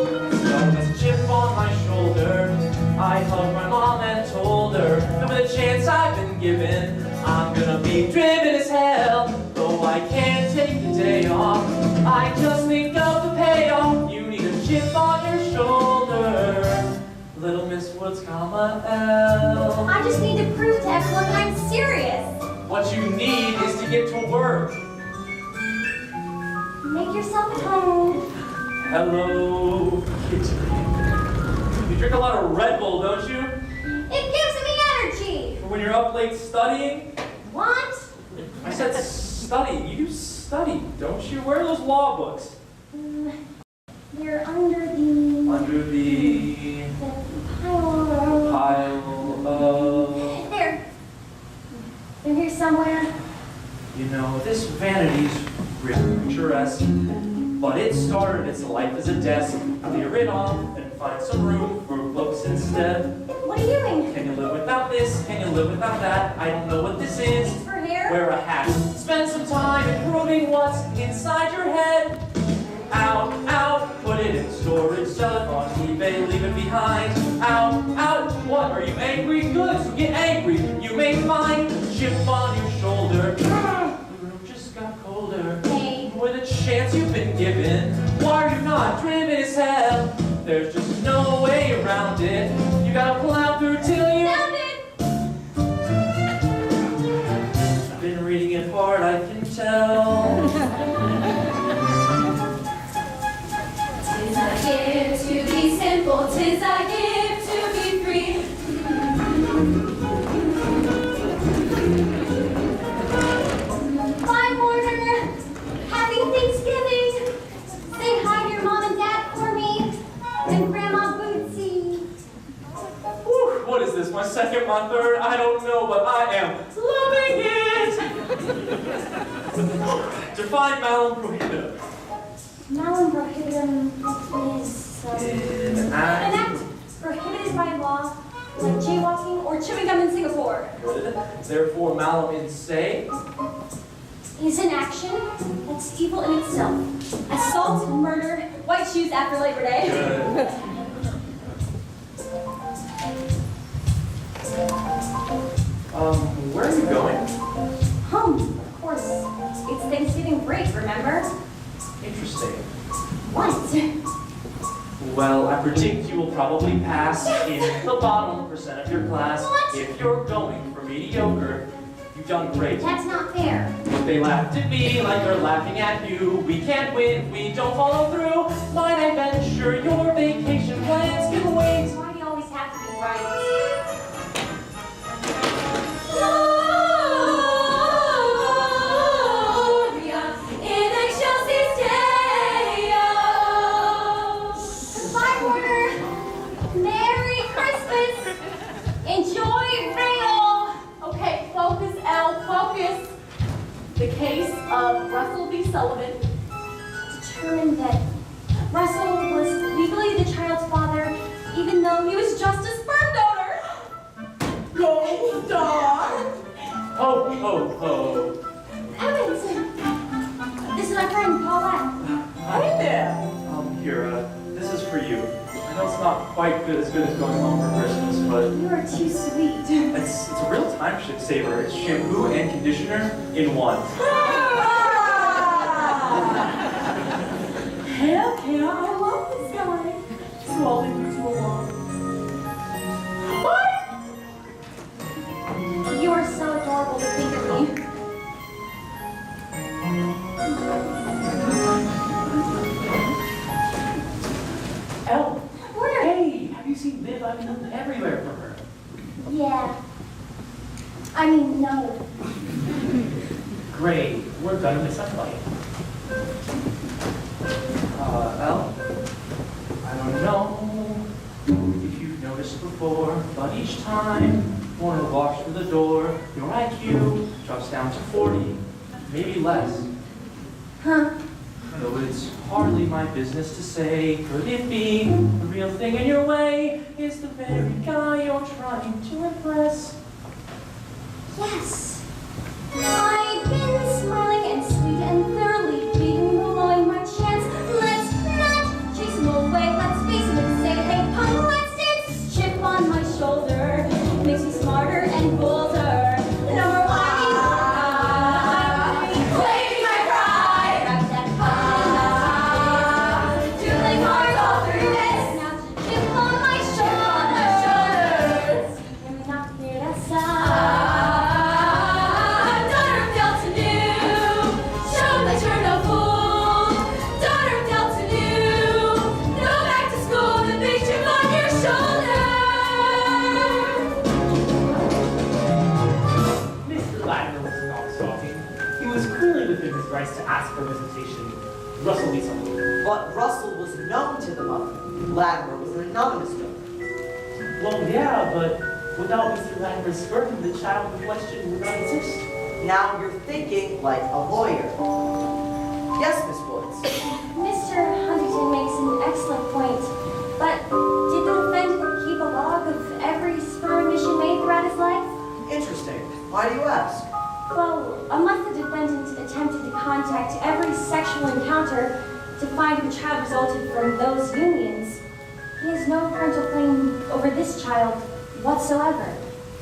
S4: with a chip on my shoulder, I hugged my mom and told her that with a chance I've been given, I'm gonna be driven as hell. Though I can't take the day off, I just think of the payoff. You need a chip on your shoulder, Little Miss Woods, comma L.
S3: I just need to prove to everyone that I'm serious.
S4: What you need is to get to work.
S3: Make yourself at home.
S4: Hello, kitty. You drink a lot of Red Bull, don't you?
S3: It gives me energy.
S4: For when you're up late studying?
S3: What?
S4: I said study. You do study, don't you? Where are those law books?
S3: They're under the
S4: pile of...
S3: There. They're here somewhere.
S4: You know, this vanity's really picturesque, but it started its life as a desk. Clear it off and find some room for books instead.
S3: What are you doing?
S4: Can you live without this? Can you live without that? I don't know what this is.
S3: It's for hair?
S4: Wear a hat. Spend some time improving what's inside your head. Out, out, put it in storage, sell it on eBay, leave it behind. Out, out, what? Are you angry? Good, so get angry. You may find a chip on your shoulder. The room just got colder.
S3: Hey.
S4: With a chance you've been given, why are you not driven as hell? There's just no way around it. You gotta plow through till you...
S3: Found it!
S4: I've been reading it hard, I can tell.
S1: Tis I give to be simple, tis I give to be free.
S3: Bye, Warner. Happy Thanksgiving. Say hi to your mom and dad for me. And Grandma Bootsy.
S4: Whew, what is this, my second, my third? I don't know, but I am loving it! Define malum prohibitum.
S3: Malum prohibitum is
S4: An
S3: an act prohibited by law, like jaywalking or chewing gum in Singapore.
S4: Good. Therefore, malum in se.
S3: Is an action that's evil in itself. Assault, murder, white shoes after Labor Day.
S4: Good. Where are you going?
S3: Home, of course. It's Thanksgiving break, remember?
S4: Interesting.
S3: What?
S4: Well, I predict you will probably pass in the bottom % of your class.
S3: What?
S4: If you're going for mediocre, you've done great.
S3: That's not fair.
S4: They laughed at me like they're laughing at you. We can't win, we don't follow through. Might I venture your vacation plans can wait?
S3: Why do you always have to be right?
S1: Gloria in excelsis Deo.
S3: Bye, Warner. Merry Christmas. Enjoy Rail.
S9: Okay, focus, Elle, focus. The case of Russell B. Sullivan.
S3: Determined that Russell was legally the child's father, even though he was just a sperm donor.
S2: Gold star.
S4: Ho, ho, ho.
S3: Evans. This is my friend Paulette.
S2: Hey there.
S4: Here, this is for you. I know it's not quite good as going home for Christmas, but
S3: You are too sweet.
S4: it's a real time saver. It's shampoo and conditioner in one.
S2: Heck yeah, I love this guy. So I'll leave you two alone. What?
S3: You are so adorable to think of me.
S4: been everywhere for her.
S9: Yeah. I mean, no.
S4: Great, we're gonna miss a flight.
S8: Al?
S4: I don't know if you've noticed before, but each time Warner walks through the door, your IQ drops down to 40, maybe less.
S9: Huh?
S4: Though it's hardly my business to say, could it be the real thing in your way is the very guy you're trying to impress?
S9: Yes. I've been smiling and sweet and thoroughly beating the law in my chance. Let's not chase him away. Let's face him and say, hey, punk, let's dance. This chip on my shoulder makes me smarter and bolder. No more whining.
S1: Claiming my pride.
S9: Grab that
S1: Doodling hard all through this.
S9: now to chip on my shoulders. And we knock it aside.
S1: Daughter of Delta New, show that you're no fool. Daughter of Delta New, go back to school, the big chip on your shoulder.
S4: Mr. Ladner was not talking. He was clearly within his rights to ask for visitation. Russell Weasel.
S8: But Russell was known to the mother. Latimer was an anonymous donor.
S4: Well, yeah, but without Mr. Ladner's sperm, the child in question would not exist.
S8: Now you're thinking like a lawyer. Yes, Miss Woods.
S9: Mr. Huntington makes an excellent point, but did the defendant keep a log of every sperm emission made throughout his life?
S8: Interesting. Why do you ask?
S9: Well, unless the defendant attempted to contact every sexual encounter to find if the child resulted from those unions, he has no parental claim over this child whatsoever.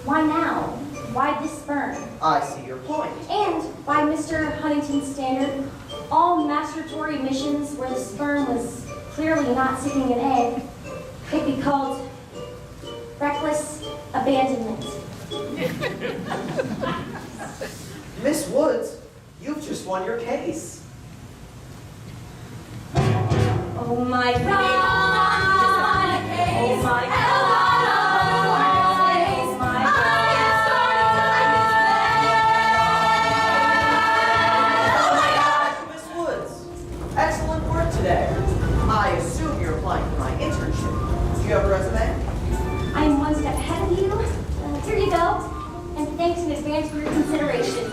S9: Why now? Why this sperm?
S8: I see your point.
S9: And by Mr. Huntington's standard, all masturbatory emissions where the sperm was clearly not seeking an egg could be called reckless abandonment.
S8: Miss Woods, you've just won your case.
S9: Oh my God! Oh my God!
S8: Miss Woods, excellent work today. I assume you're applying for my internship. Do you have a resume?
S9: I'm one step ahead of you. Here you go. And thanks in advance for your consideration.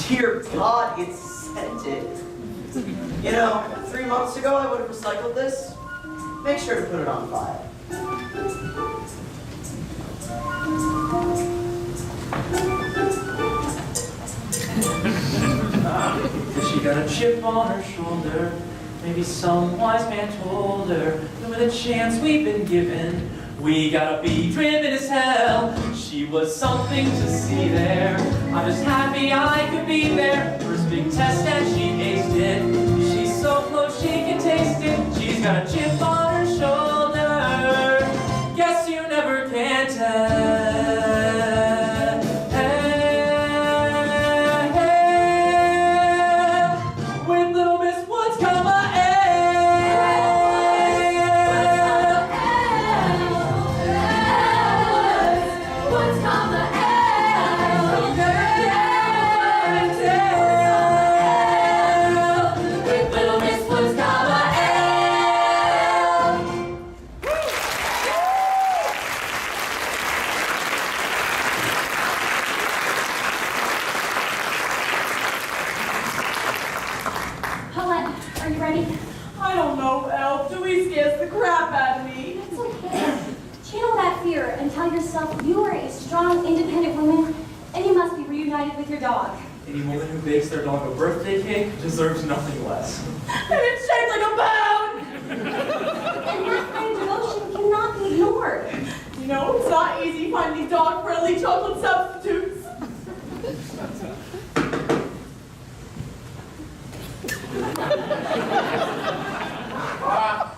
S8: Dear God, it's scented. You know, 3 months ago I would have recycled this. Make sure to put it on file.
S4: She got a chip on her shoulder. Maybe some wise man told her that with a chance we've been given, we gotta be driven as hell. She was something to see there. I'm just happy I could be there. First big test and she aced it. She's so close she can taste it. She's got a chip on her shoulder. Guess you never can tell. With little Miss Woods, comma,
S1: What's comma with little Miss Woods, comma
S9: Paulette, are you ready?
S2: I don't know, Elle. Dewey scares the crap out of me.
S9: It's okay. Channel that fear and tell yourself you are a strong, independent woman and you must be reunited with your dog.
S4: Any woman who bakes their dog a birthday cake deserves nothing less.
S2: And it's shaped like a bone!
S9: And that kind of devotion cannot be ignored.
S2: You know, it's not easy finding dog-friendly chocolate substitutes.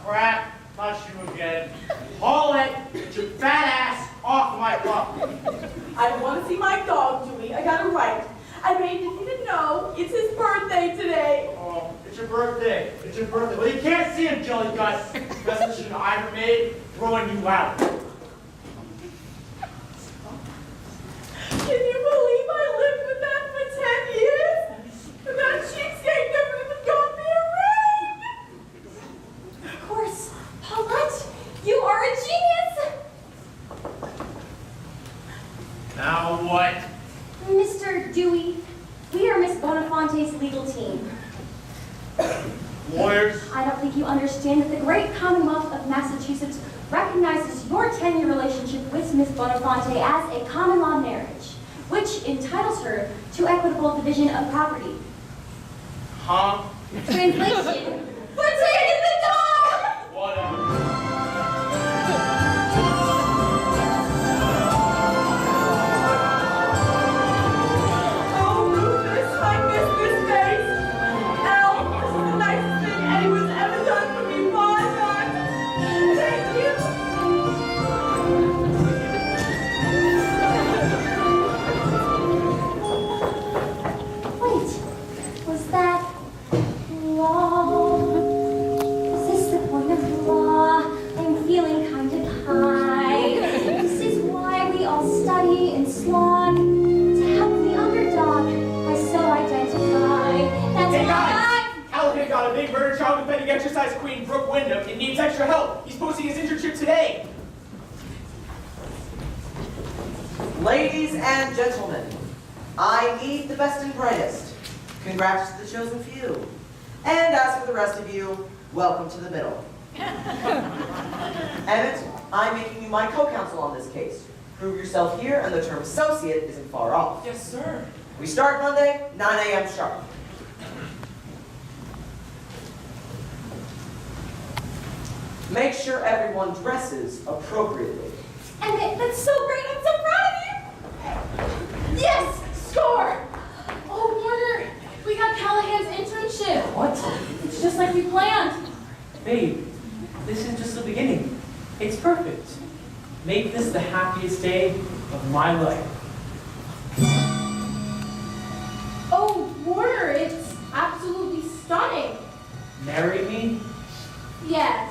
S10: Crap, not you again. Haul it, get your fat ass off my property.
S2: I want to see my dog, Dewey. I got it right. I made definitive
S10: It's your birthday. Well, you can't see him, Jelly Guts. Best decision I ever made, throwing you out.
S2: Can you believe I lived with that for 10 years? And that cheapskate never even got me a ring!
S3: Of course, Paulette, you are a genius!
S10: Now what?
S3: Mr. Dewey, we are Miss Bonafonte's legal team.
S10: Lawyers?
S3: I don't think you understand that the great Commonwealth of Massachusetts recognizes your 10-year relationship with Miss Bonafonte as a common law marriage, which entitles her to equitable division of property.
S10: Huh?
S3: Translation, we're taking the dog!
S10: Whatever.
S2: Oh, Rufus, I miss this face! Al, this is the nicest thing anyone's ever done for me, Father! Thank you!
S3: Wait, was that law? Is this the point of law? I'm feeling kind of high. This is why we all study and slog to help the underdog. I so identify. That's
S6: Hey
S3: why
S6: guys! Callahan got a big murder trial defending exercise queen Brooke Wyndham and needs extra help. He's posting his internship today.
S8: Ladies and gentlemen, I need the best and brightest. Congrats to the chosen few. And as for the rest of you, welcome to the middle. Emmett, I'm making you my co-counsel on this case. Prove yourself here, and the term associate isn't far off.
S6: Yes, sir.
S8: We start Monday, 9 a.m. sharp. Make sure everyone dresses appropriately.
S3: And that's so great. I'm so proud of you.
S9: Yes! Score! Oh, Warner, we got Callahan's internship.
S4: What?
S9: It's just like we planned.
S4: Babe, this is just the beginning. It's perfect. Make this the happiest day of my life.
S9: Oh, Warner, it's absolutely stunning.
S4: Marry me?
S9: Yes.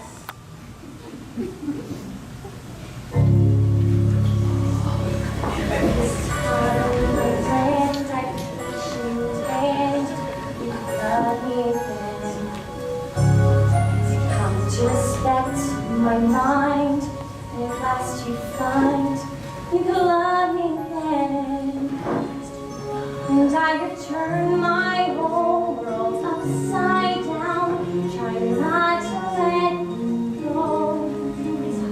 S3: This time my planned actions end. You love me then. Come to respect my mind, and at last you find you could love me then. And I have turned my whole world upside down, trying not to let go.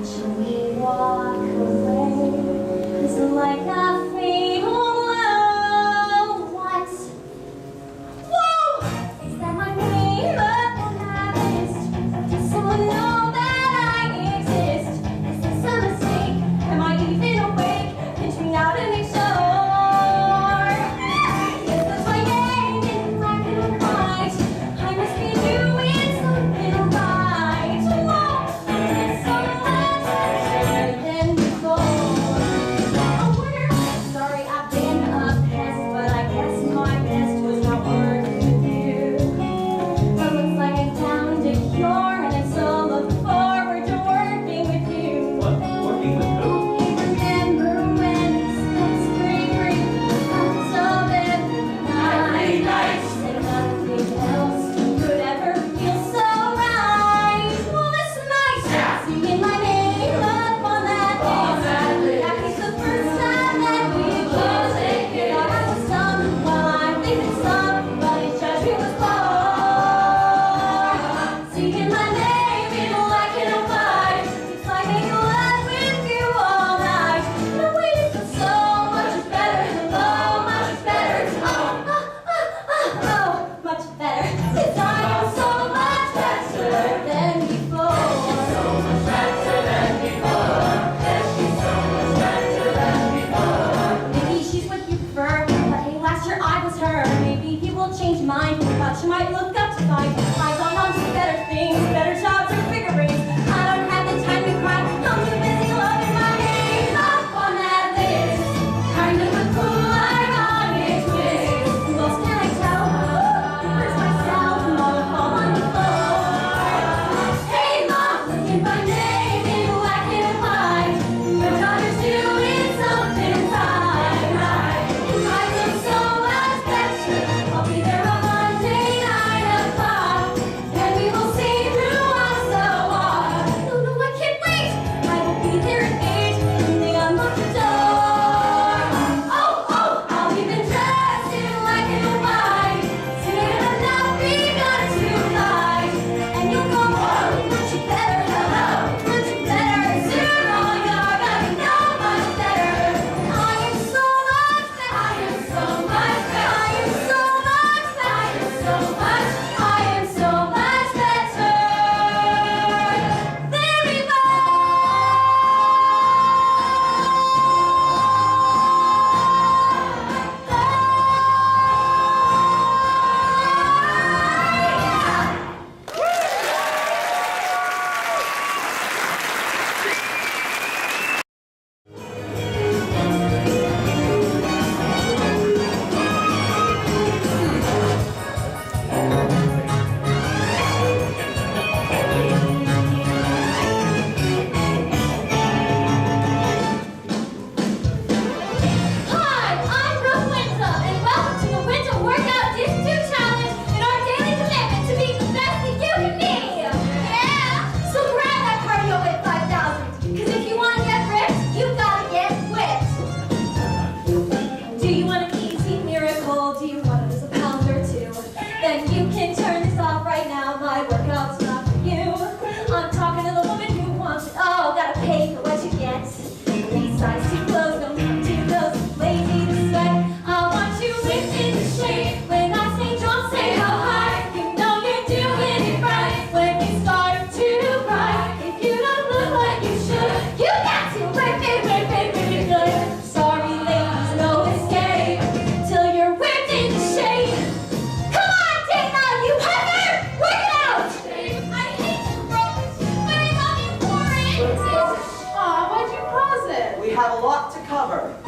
S3: Watching me walk away is like a fatal blow. What? Whoa! Is that my name up on that list? Does someone know that I exist? Is this a mistake? Am I even awake? Pinch me out and make sure. Is this my name in black and white? I must be doing something right. Whoa! It's so much better than before. Oh, Warner, sorry I've been a pest, but I guess my best was not working with you. But looks like I found a cure, and I so look forward to working with you.
S4: What? Working with who?
S3: Hey, remember when we spent spring break on so very nice, and nothing else could ever feel so right. Well, it's nice singing my name up on that list. That was the first time that we kissed. Thought I was dumb, well I'm thinking somebody judged me was poor. Singing my name in black and white. It's like making love with you all night. The waiting for so much better, oh, much better. Oh, much better. It's I am so much better than before. So much better than before. Yes, she's so much better than before. Maybe she's what you prefer, but hey, last year I was her. Maybe he will change your mind, but you might look up to find I've gone on to better things, better jobs, or bigger rings. I don't have the time to cry. I'm too busy loving my name up on that list. Kind of a cool, ironic twist. Who else can I tell? First myself, and I'll fall on the floor.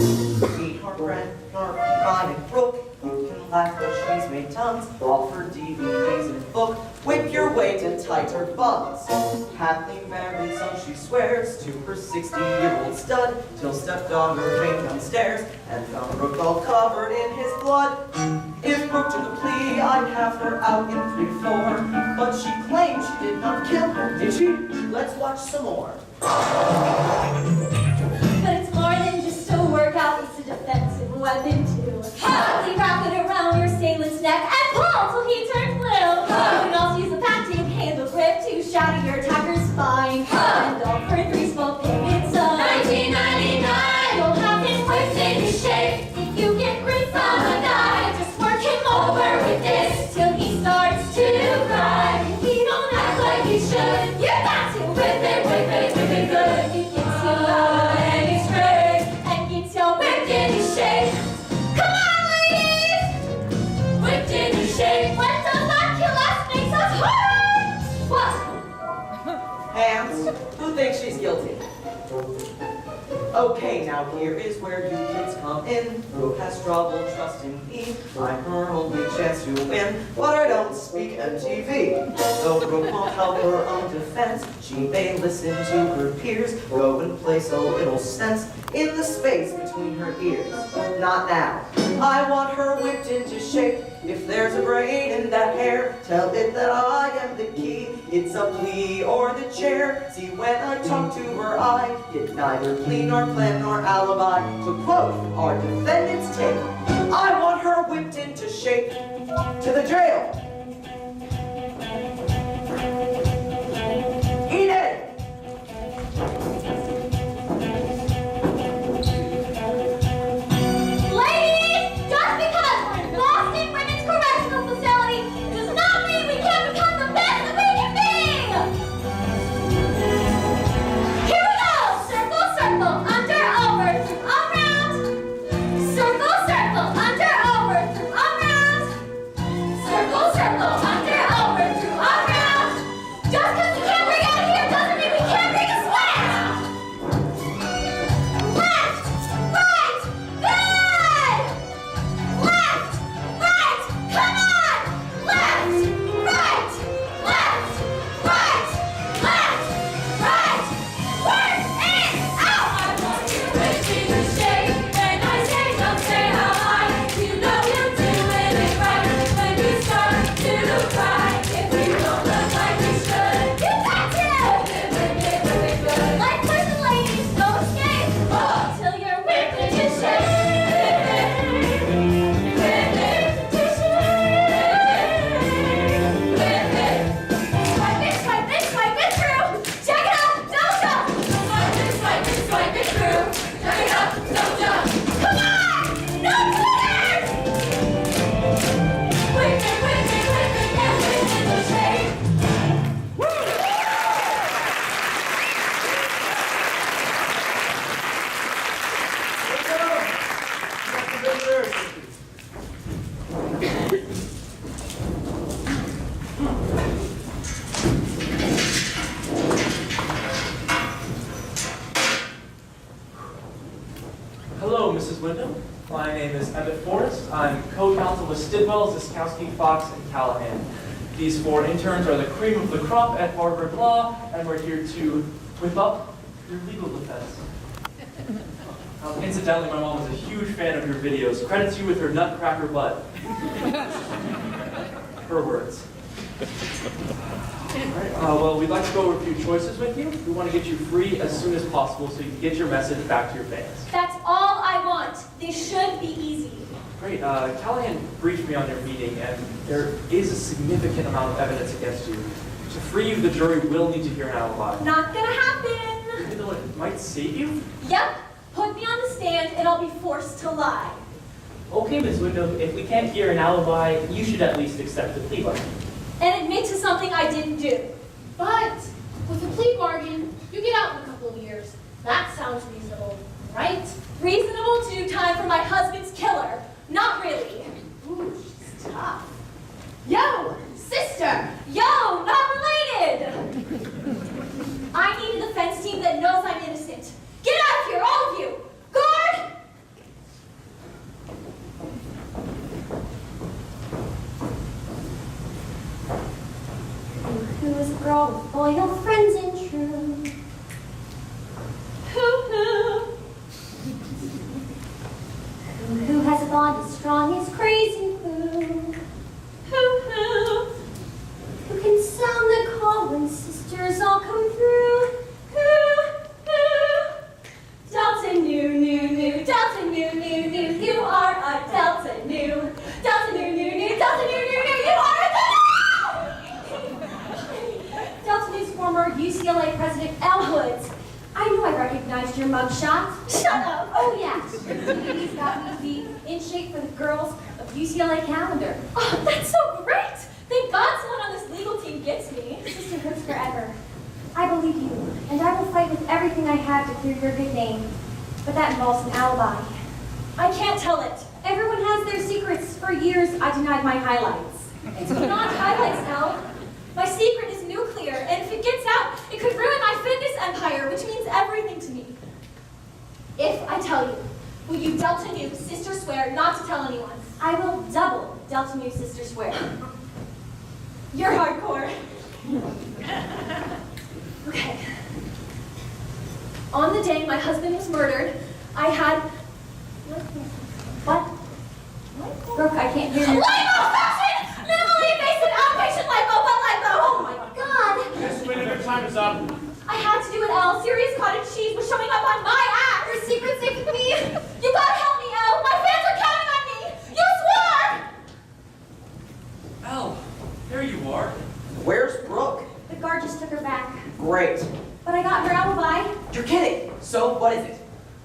S8: Sweetheart Brent, nor Connie Brooke, you can laugh but she's made tons off her DVDs and book. Whip your way to tighter buns. Happily married, so she swears to her 60-year-old stud, till stepdaughter came downstairs and found Brooke all covered in his blood. If Brooke took a plea, I'd have her out in 3-4, but she claimed she did not kill her, did she? Let's watch some more.
S3: But it's more than just a workout, it's a defensive weapon too. Probably wrap it around your stainless neck and pull till he turns blue. You can also use a patented handle grip to shatter your attacker's spine. And all for 3 small pivots of
S1: $19.99.
S3: You'll have him whipped into shape. If you get grip from a guy, just work him over with this till he starts to cry. If he don't act like he should, you got to whip it good. It gets you out and it's straight and gets you whipped into shape. Come on, ladies! Whipped into shape. What does not kill us makes us hard. What?
S8: Hands, who thinks she's guilty? Okay, now here is where you kids come in. Brooke has trouble trusting me. I'm her only chance to win, but I don't speak MTV. Though Brooke won't help her own defense, she may listen to her peers, go and place a little sense in the space between her ears. Not now. I want her whipped into shape. If there's a brain in that hair, tell it that I am the key. It's a plea or the chair. See, when I talk to her, I get neither plea nor plan nor alibi. To quote our defendant's take, I want her whipped into shape. To the jail. Eat it.
S3: Ladies, just because we're in Boston Women's Correctional Facility does not mean we can't become the best that we can be! Here we go! Circle, circle, under, over, through, around. Circle, circle, under, over, through, around. Circle, circle, under, over, through, around. Just because we can't bring out of here doesn't mean we can't bring a sweat! Left, right, good! Left, right, come on! Left, right, left, right, left, right. Work it out!
S1: I want you whipped into shape. When I say don't say how high, you know you're doing it right. When you start to cry, if we don't look like we should,
S3: You got to!
S1: whip it good.
S3: Like prison ladies, no escape! Till you're whipped into shape! Swipe it through! Check it out! Don't jump!
S1: Swipe it through. Check it out, don't jump.
S3: Come on! No jitters!
S1: Whip it, and whip into shape.
S4: Hello, Mrs. Wyndham. My name is Emmett Forrest. I'm co-counsel with Stidwell, Ziskowski, Fox, and Callahan. These 4 interns are the cream of the crop at Harvard Law, and we're here to whip up your legal defense. Incidentally, my mom was a huge fan of your videos. Credits you with her nutcracker butt. Her words. All right, well, we'd like to go over a few choices with you. We want to get you free as soon as possible so you can get your message back to your fans.
S3: That's all I want. This should be easy.
S4: Great. Callahan briefed me on your meeting, and there is a significant amount of evidence against you. To free you, the jury will need to hear an alibi.
S3: Not gonna happen.
S4: Even though it might save you?
S3: Yep. Put me on the stand and I'll be forced to lie.
S4: Okay, Ms. Wyndham, if we can't hear an alibi, you should at least accept the plea bargain.
S3: And admit to something I didn't do.
S9: But with a plea bargain, you get out in a couple of years. That sounds reasonable, right?
S3: Reasonable to do time for my husband's killer. Not really.
S9: Ooh, she's tough. Yo, sister!
S3: Yo, not related! I need a defense team that knows I'm innocent. Get out of here, all of you! Guard! girl with loyal friends and true. Hoo-hoo. Who has a bond as strong as crazy Who? Hoo-hoo. Who can sound the call when sisters all come through? Hoo-hoo. Delta Nu, Delta Nu, you are a Delta Nu. Delta Nu, Delta Nu, you are a Delta Nu's former UCLA president, Elle Woods. I knew I recognized your mugshot. Shut up. Oh, yeah. He's got me to be in shape for the girls of UCLA calendar. Oh, that's so great. Thank God someone on this legal team gets me. Sisterhood's forever. I believe you, and I will fight with everything I have to clear your good name. But that involves an alibi. I can't tell it. Everyone has their secrets. For years, I denied my highlights. It's not highlights, Elle. My secret is nuclear, and if it gets out, it could ruin my fitness empire, which means everything to me. If I tell you, will you Delta Nu sister swear not to tell anyone? I will double Delta Nu sister swear. You're hardcore. Okay. On the day my husband was murdered, I had... What? Brooke, I can't hear you. Liposuction! Minimally invasive outpatient lipo, but lipo! Oh my God!
S10: Miss Winnie, your time is up.
S3: I had to do it, Elle. Serious cottage cheese was showing up on my ass. Your secret's safe with me. You gotta help me, Elle. My fans are counting on me. You swore!
S4: Elle, there you are.
S8: Where's Brooke?
S3: The guard just took her back.
S8: Great.
S3: But I got her alibi.
S8: You're kidding. So what is it?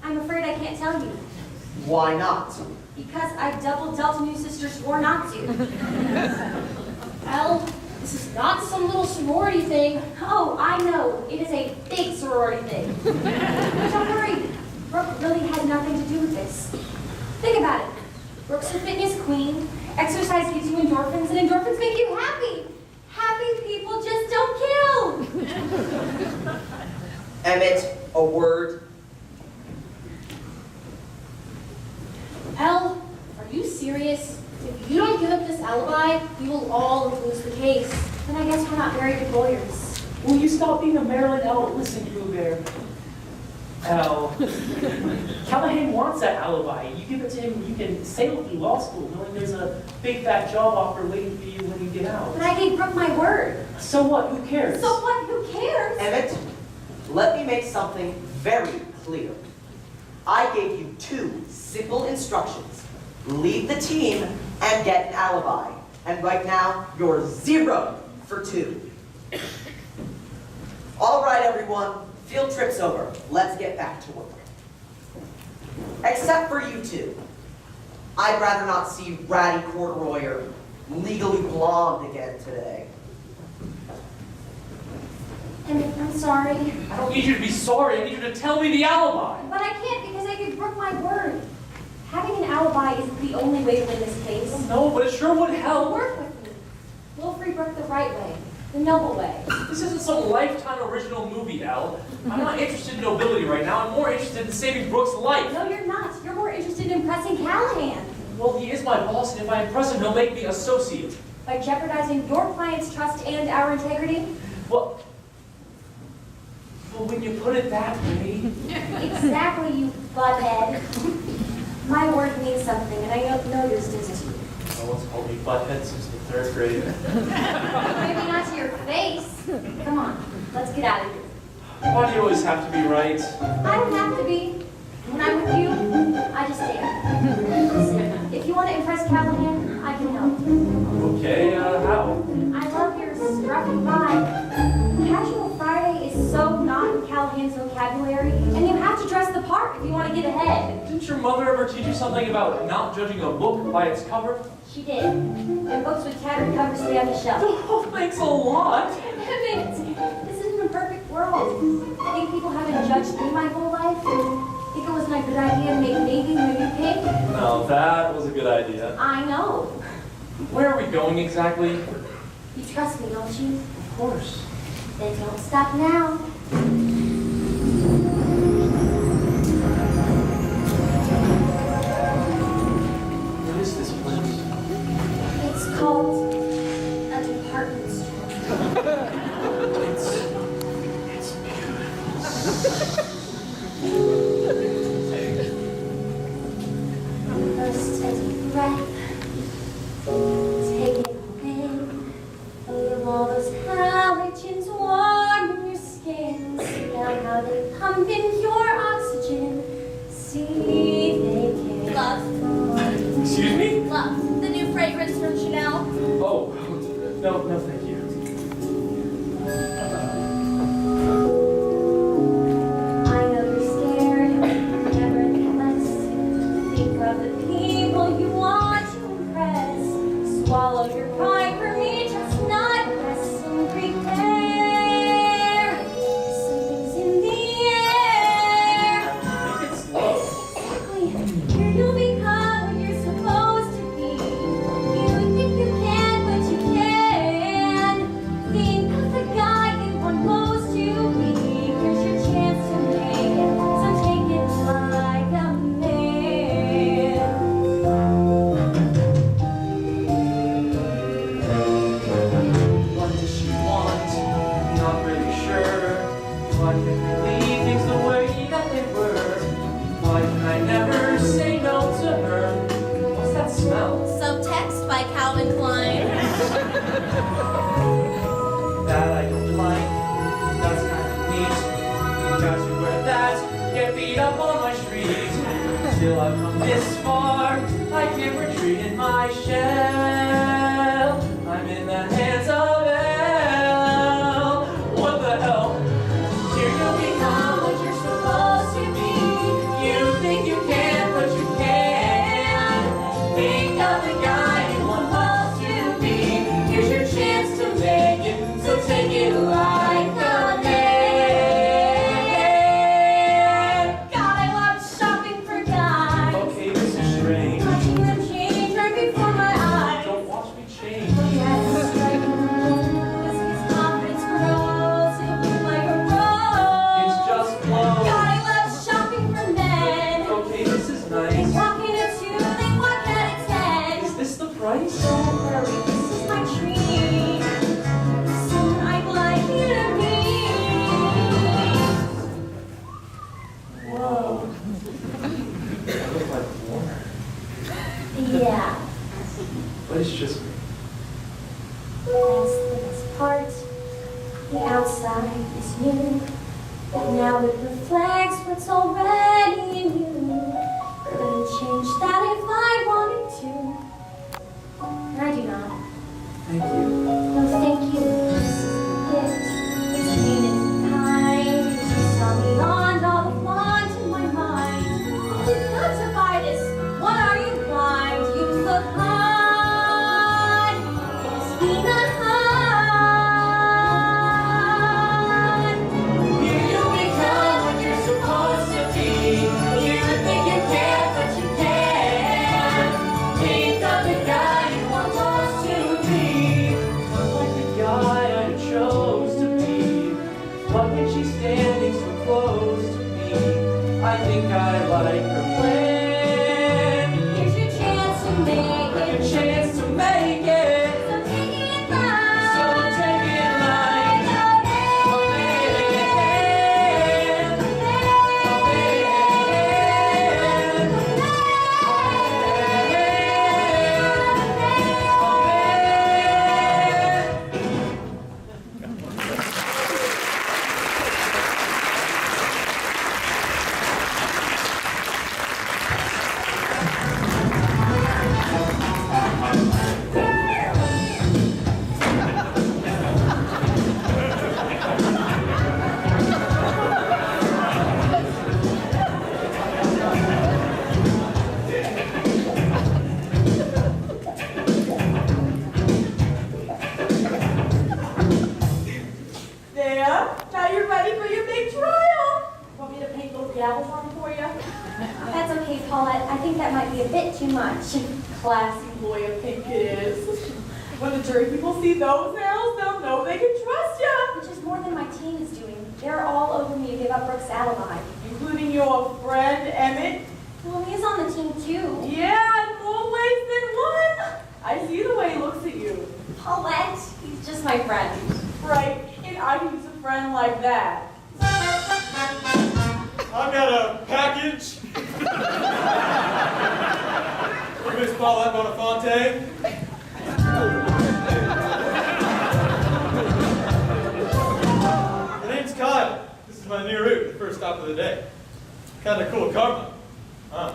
S3: I'm afraid I can't tell you.
S8: Why not?
S3: Because I double Delta Nu sister swore not to.
S9: Elle, this is not some little sorority thing.
S3: Oh, I know. It is a big sorority thing. But don't worry. Brooke really had nothing to do with this. Think about it. Brooke's a fitness queen. Exercise gives you endorphins, and endorphins make you happy. Happy people just don't kill.
S8: Emmett, a word.
S9: Elle, are you serious? If you don't give up this alibi, we will all lose the case.
S3: Then I guess we're not very good lawyers.
S4: Will you stop being a Marilyn Elle? Listen, Pooh Bear. Elle. Callahan wants that alibi. You give it to him, you can sail through law school knowing there's a big fat job offer waiting for you when you get out.
S3: But I gave Brooke my word.
S4: So what? Who cares?
S3: So what? Who cares?
S8: Emmett, let me make something very clear. I gave you 2 simple instructions. Leave the team and get an alibi. And right now, you're 0 for 2. All right, everyone. Field trip's over. Let's get back to work. Except for you 2. I'd rather not see ratty corduroy or legally blonde again today.
S3: I'm sorry.
S4: I don't need you to be sorry. I need you to tell me the alibi.
S3: But I can't because I gave Brooke my word. Having an alibi isn't the only way to win this case.
S4: No, but it sure would help.
S3: Work with me. We'll free Brooke the right way, the noble way.
S4: This isn't some Lifetime original movie, Elle. I'm not interested in nobility right now. I'm more interested in saving Brooke's life.
S3: No, you're not. You're more interested in impressing Callahan.
S4: Well, he is my boss, and if I impress him, he'll make me associate.
S3: By jeopardizing your client's trust and our integrity?
S4: Well, when you put it that way...
S3: Exactly, you butthead. My word means something, and I know yours does too.
S4: No one's called me butthead since the 3rd grade.
S3: Maybe not to your face. Come on, let's get out of here.
S4: Why do you always have to be right?
S3: I don't have to be. When I'm with you, I just stand. Listen, if you want to impress Callahan, I can help.
S4: Okay, how?
S3: I love your scruffy vibe. Casual Friday is so not in Callahan's vocabulary, and you have to dress the part if you want to get ahead.
S4: Didn't your mother ever teach you something about not judging a book by its cover?
S3: She did. And books with tattered covers stay on the shelf.
S4: Oh, thanks a lot.
S3: Damn it! This isn't a perfect world. I think people haven't judged me my whole life. Think it wasn't a good idea to make navy the new pink?
S4: No, that was a good idea.
S3: I know.
S4: Where are we going exactly?
S3: You trust me, don't you?
S4: Of course.
S3: Then don't stop now.
S4: What is this place?
S3: It's called a department store.
S4: No, thank you.
S3: I know you're scared, nevertheless. Think of the people you want to impress. Swallow your pride for me, just not rest and prepare. Something's in the air.
S4: Make it slow.
S3: Exactly. Here you'll become what you're supposed to be. You think you can, but you can. Think of the guy you want most to be. Here's your chance to make it, so take it like a man.
S4: What does she want? Not really sure. Why can't I leave things the way that they were? Why can I never say no to her? What's that smell?
S9: Subtext by Calvin Klein.
S4: That I don't like. That's kind of neat. Guys who wear that get beat up on my street. Still I've come this far. I can't retreat in my shell. I'm in the hands of hell. What the hell? Here you become what you're supposed to be. You think you can, but you can't. Think of the guy you want most to be. Here's your chance to make it, so take it like a man.
S3: God, I love shopping for guys.
S4: Okay, this is strange.
S3: Watching them change right before my eyes.
S4: Don't watch me change.
S3: Yes, right. As his confidence grows, he'll be like a rose.
S4: It's just flow.
S3: God, I love shopping for men.
S4: Okay, this is
S3: They
S4: nice.
S3: walk in at 2, they walk out at 10.
S4: Is this the price?
S3: Don't worry, this is my treat. Someone I'd like you to meet.
S4: Whoa. I look like Warner.
S3: Yeah,
S4: But it's just me.
S3: that's the best part. The outside is new, but now it reflects what's already in you. Couldn't change that if I wanted to. And I do not.
S4: Thank you.
S3: No, thank you. This is the gift. It's painted kind. You saw beyond all the flaws in my mind. You've got to buy this. What are you blind? You look hot. It's been a hot.
S4: Here you become what you're supposed to be. You think you can, but you can't. Think of the guy you want most to be. Like the guy I chose to be. Why when she's standing so close to me? I think I like her plan.
S3: Here's your chance to make
S4: Like a
S3: it.
S4: chance to make it.
S3: So take it right.
S4: So take it like a
S2: There. Now you're ready for your big trial. Want me to paint those gavels on for you?
S3: That's okay, Paulette. I think that might be a bit too much.
S2: Classy lawyer pink it is. When the jury people see those nails, they'll know they can trust you.
S3: Which is more than my team is doing. They're all over me to give up Brooke's alibi.
S2: Including your friend Emmett.
S3: Well, he's on the team too.
S2: Yeah, in more ways than one. I see the way he looks at you.
S3: Paulette, he's just my friend.
S2: Right, and I can use a friend like that.
S5: I've got a package. For Miss Paulette Bonafonte. Her name's Kyle. This is my new route, the first stop of the day. Kind of cool car. Huh?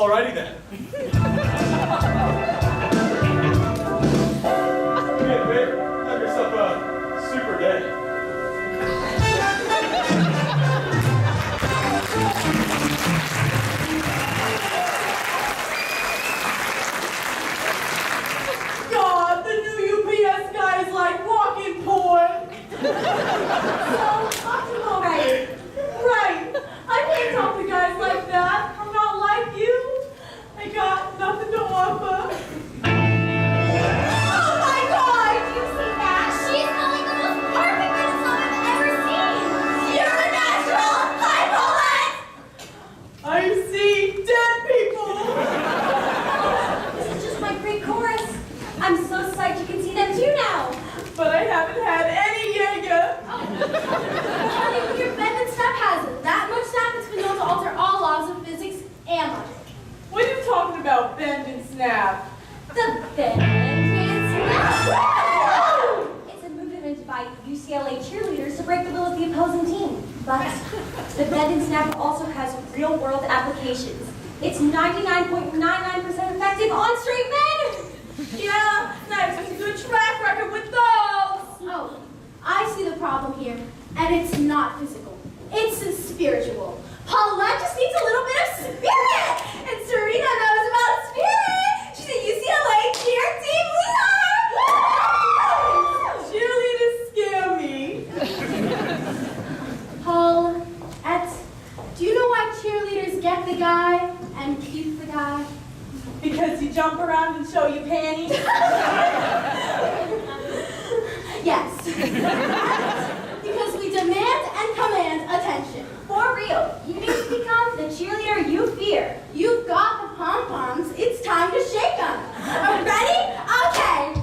S5: Alrighty then. Hey, babe, have yourself a super day.
S2: God, the new UPS guy is like walking porn. So, Optimal. Right. Right. I can't talk to guys like that. I'm not like you. I got nothing to offer. Oh my God!
S3: Did you see that? She's calling the most perfect Renaissance I've ever seen.
S2: You're a natural! Hi, Paulette! I see dead people!
S3: This is just my great chorus. I'm so psyched you can see them too now.
S2: But I haven't had any Jaeger.
S9: Honey, with your bend and snap has it. That much snap has been known to alter all laws of physics and logic.
S2: What are you talking about, bend and snap?
S3: The bend and snap. It's a move invented by UCLA cheerleaders to break the will of the opposing team. But the bend and snap also has real-world applications. It's 99.99% effective on straight men.
S2: Yeah, nice. That's a good track record with those.
S9: Oh, I see the problem here, and it's not physical. It's spiritual. Paulette just needs a little bit of spirit, and Serena knows about spirit. She's a UCLA cheer team leader.
S2: Cheerleaders scare me.
S9: Paulette, do you know why cheerleaders get the guy and keep the guy?
S2: Because you jump around and show your panties.
S9: Yes. Because we demand and command attention.
S3: For real, you need to become the cheerleader you fear.
S9: You've got the pom-poms. It's time to shake them. Are you ready? Okay.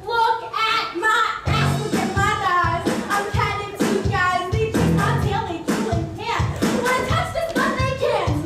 S9: Look at my ass, look at my thighs. I'm catching two guys. They chase my tail, they drill and pan. When I touch this butt, they can.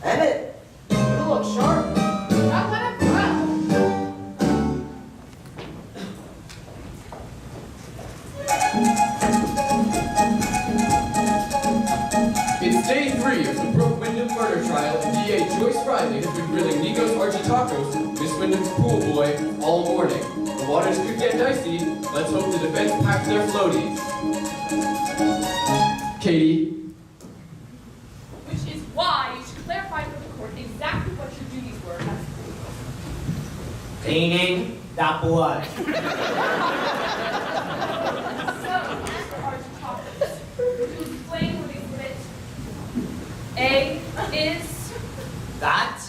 S8: Emmett, you look sharp.
S9: I'll let it grow.
S6: It's day 3 of the Brooke Wyndham murder trial, and DA Joyce Riley has been grilling Nico's Archie Tacos, Miss Wyndham's pool boy, all morning. The waters could get dicey. Let's hope the defense packs their floaties. Katie.
S11: Which is why you should clarify for the court exactly what your duties were.
S10: Cleaning the blood.
S11: So, Mr. Archie Tacos, to explain what exhibit A is.
S10: That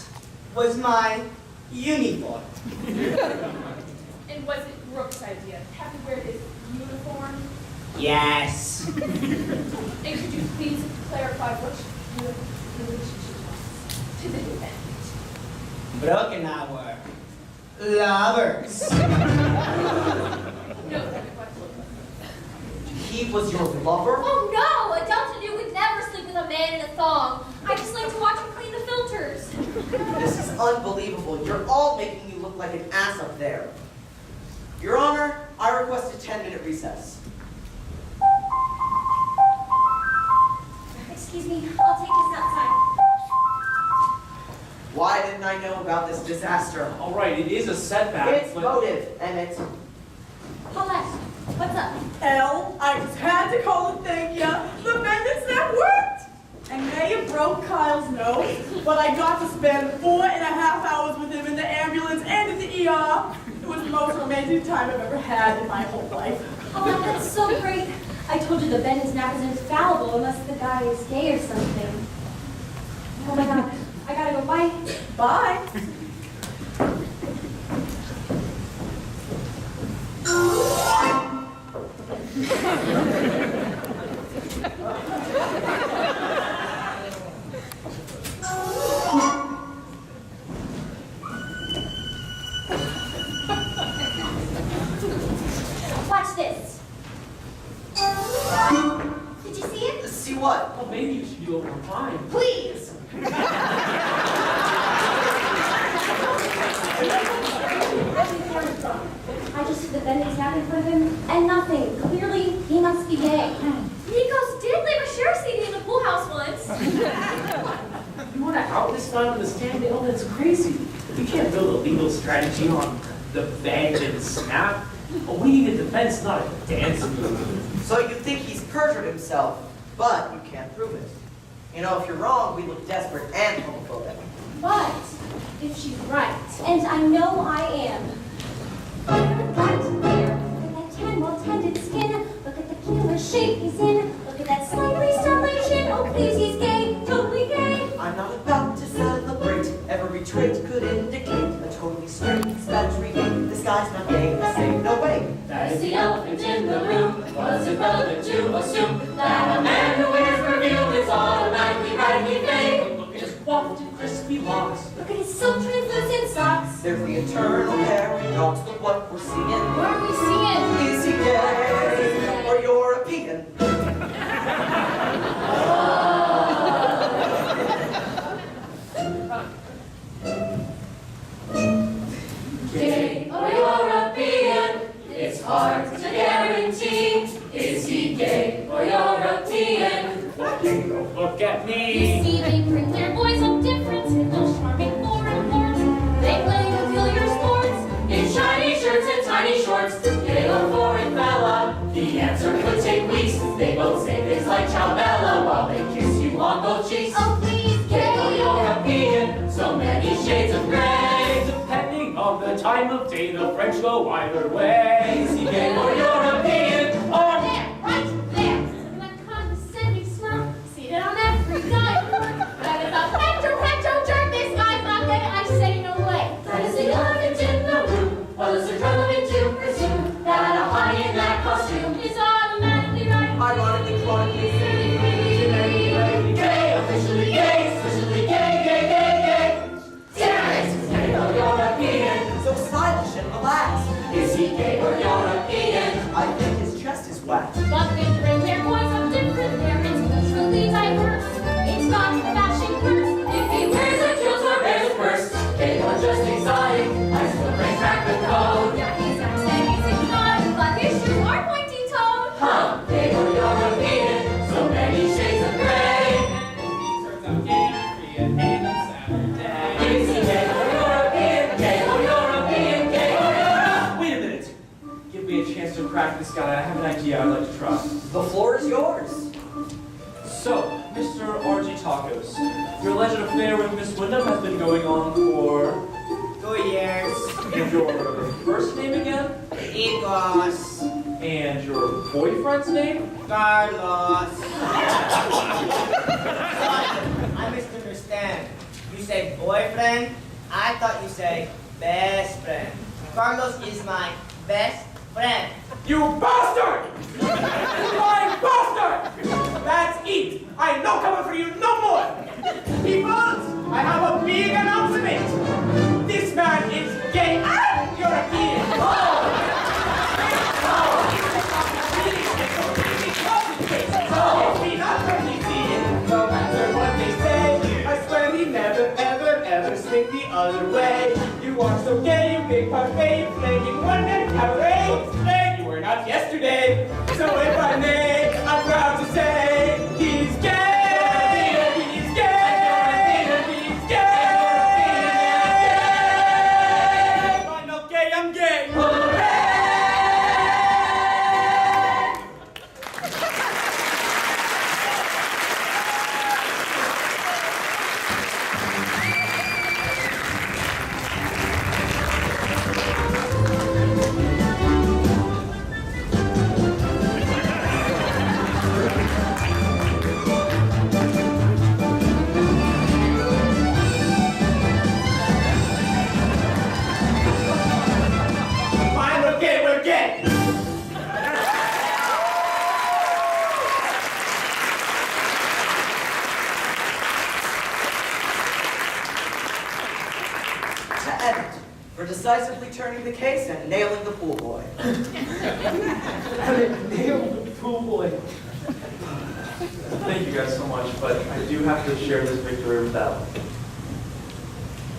S10: was my uniform.
S11: And was it Brooke's idea to have to wear this uniform?
S10: Yes.
S11: And could you please clarify what your relationship was to the defendant?
S10: Brooke and I were lovers.
S11: No further questions.
S8: He was your lover?
S3: Oh no! A Delta knew would never sleep with a man in a thong. I just like to watch him clean the filters.
S8: This is unbelievable. You're all making you look like an ass up there. Your Honor, I request a 10-minute recess.
S3: Excuse me, I'll take this outside.
S8: Why didn't I know about this disaster?
S4: All right, it is a setback.
S8: It's
S4: but-
S8: motive, Emmett.
S3: Paulette, what's up?
S2: Elle, I just had to call and thank ya. The mending snap worked. And may have broke Kyle's nose, but I got to spend 4.5 hours with him in the ambulance and in the ER. It was the most romantic time I've ever had in my whole life.
S3: Oh, that's so great. I told you the bend and snap is infallible unless the guy is gay or something. Oh my god, I gotta go. Bye.
S2: Bye.
S3: Watch this. Did you see it?
S8: See what?
S4: Well, maybe you should do it one time.
S3: Please. I just see the bend and snap in front of him and nothing. Clearly, he must be gay. Nikos did leave a shirt CD in the pool house once.
S4: You want to out this guy on the stand? Oh, that's crazy. We can't build a legal strategy on the bend and snap. Oh, we need a defense, not a dance move.
S8: So you think he's perjured himself, but you can't prove it. You know, if you're wrong, we look desperate and homophobic.
S3: But if she's right, and I know I am, right there, look at that tan, well-tended skin, look at the killer shape he's in, look at that slightly starvation, oh please, he's gay, totally gay.
S8: I'm not about to celebrate. Every trait could indicate a totally straight expatriate. This guy's not gay, I say no way.
S1: That is the elephant in the room. Was it relevant to assume that a man who wears perfume is automatically rightly gay?
S4: Look at his wafted crispy locks.
S3: Look at his silk translucent socks.
S8: There's the eternal paradox, but what we're seeing.
S3: What are we seeing?
S8: Is he gay or European?
S1: Gay or European, it's hard to guarantee. Is he gay or European?
S4: Look at
S3: You
S4: me.
S3: see, they bring their boys up different in those charming foreign ports. They play peculiar sports.
S1: In shiny shirts and tiny shorts, gay or foreign fella? The answer could take weeks. They both say things like ciao bella while they kiss you on both cheeks.
S3: Oh please,
S1: Gay or
S3: gay.
S1: European, so many shades of gray.
S4: Depending on the time of day, the French go either way.
S1: Is he gay or European? Or
S3: There, right there. Look at that condescending smirk seated on every dime. That is a petro jerk. This guy's not gay. I say no way.
S1: that is the elephant in the room. Well, is it relevant to presume that a high in that costume
S3: It's automatically right.
S8: Ironically, chronically.
S1: gay, officially gay, officially gay, gay, gay, gay? Damn it! Gay or European?
S8: So stylish and relaxed.
S1: Is he gay or European?
S8: I
S4: alleged affair with Miss Wyndham has been going on for
S12: 2 years.
S4: and your first name again?
S12: Igos.
S4: And your boyfriend's name?
S12: Carlos. I misunderstand. You say boyfriend? I thought you say best friend. Carlos is my best friend.
S10: You bastard! You lying bastard! That's it! I no coming for you no more! People, I have a big announcement! This man is gay and European! No matter what they say, I swear he never, ever, ever swing the other way. You are so gay, you big parfait, playing one and cabaret. And you were not yesterday. So if I may, I'm proud to say, he's gay! He's gay! He's gay! I'm not gay, I'm gay! Hooray! Fine, we're gay, we're gay!
S8: To Edmund for decisively turning the case and nailing the pool boy.
S5: Nailed the pool boy.
S4: Thank you guys so much, but I do have to share this victory with Al.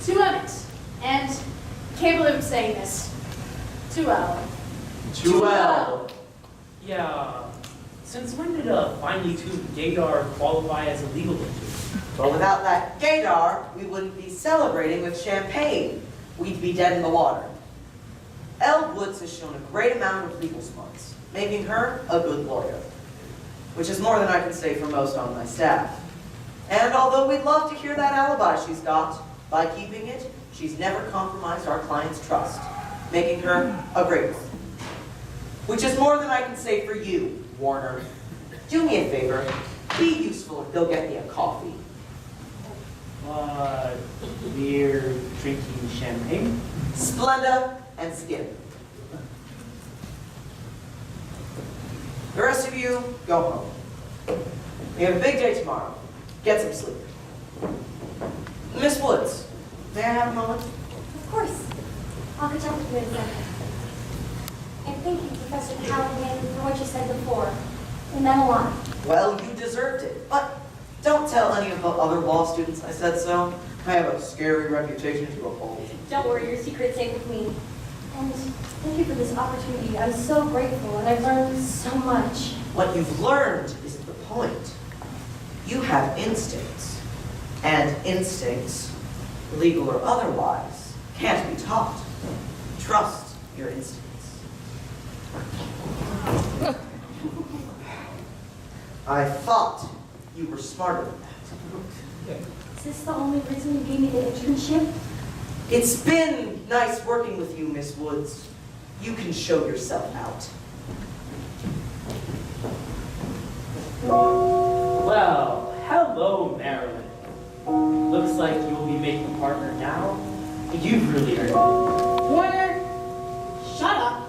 S11: 2 minutes. And can't believe I'm saying this. 2 hours.
S8: 2L.
S4: Yeah. Since when did finally 2 gaydar qualify as a legal entity?
S8: But without that gaydar, we wouldn't be celebrating with champagne. We'd be dead in the water. Elle Woods has shown a great amount of legal smarts, making her a good lawyer, which is more than I can say for most on my staff. And although we'd love to hear that alibi she's got, by keeping it, she's never compromised our client's trust, making her a great one. Which is more than I can say for you, Warner. Do me a favor, be useful and go get me a coffee.
S4: We're drinking champagne.
S8: Splenda and Skin. The rest of you, go home. We have a big day tomorrow. Get some sleep. Miss Woods, may I have a moment?
S3: Of course. I'll catch up with you in a second. And thank you, Professor Callahan, for what you said before. It meant a lot.
S8: Well, you deserved it, but don't tell any of the other law students I said so. I have a scary reputation to uphold.
S3: Don't worry, your secret's safe with me. And thank you for this opportunity. I'm so grateful, and I've learned so much.
S8: What you've learned isn't the point. You have instincts. And instincts, legal or otherwise, can't be taught. Trust your instincts. I thought you were smarter than that.
S3: Is this the only reason you gave me the internship?
S8: It's been nice working with you, Miss Woods. You can show yourself out.
S4: Well, hello, Marilyn. Looks like you'll be making a partner now. You've really earned it.
S11: Warner, shut up.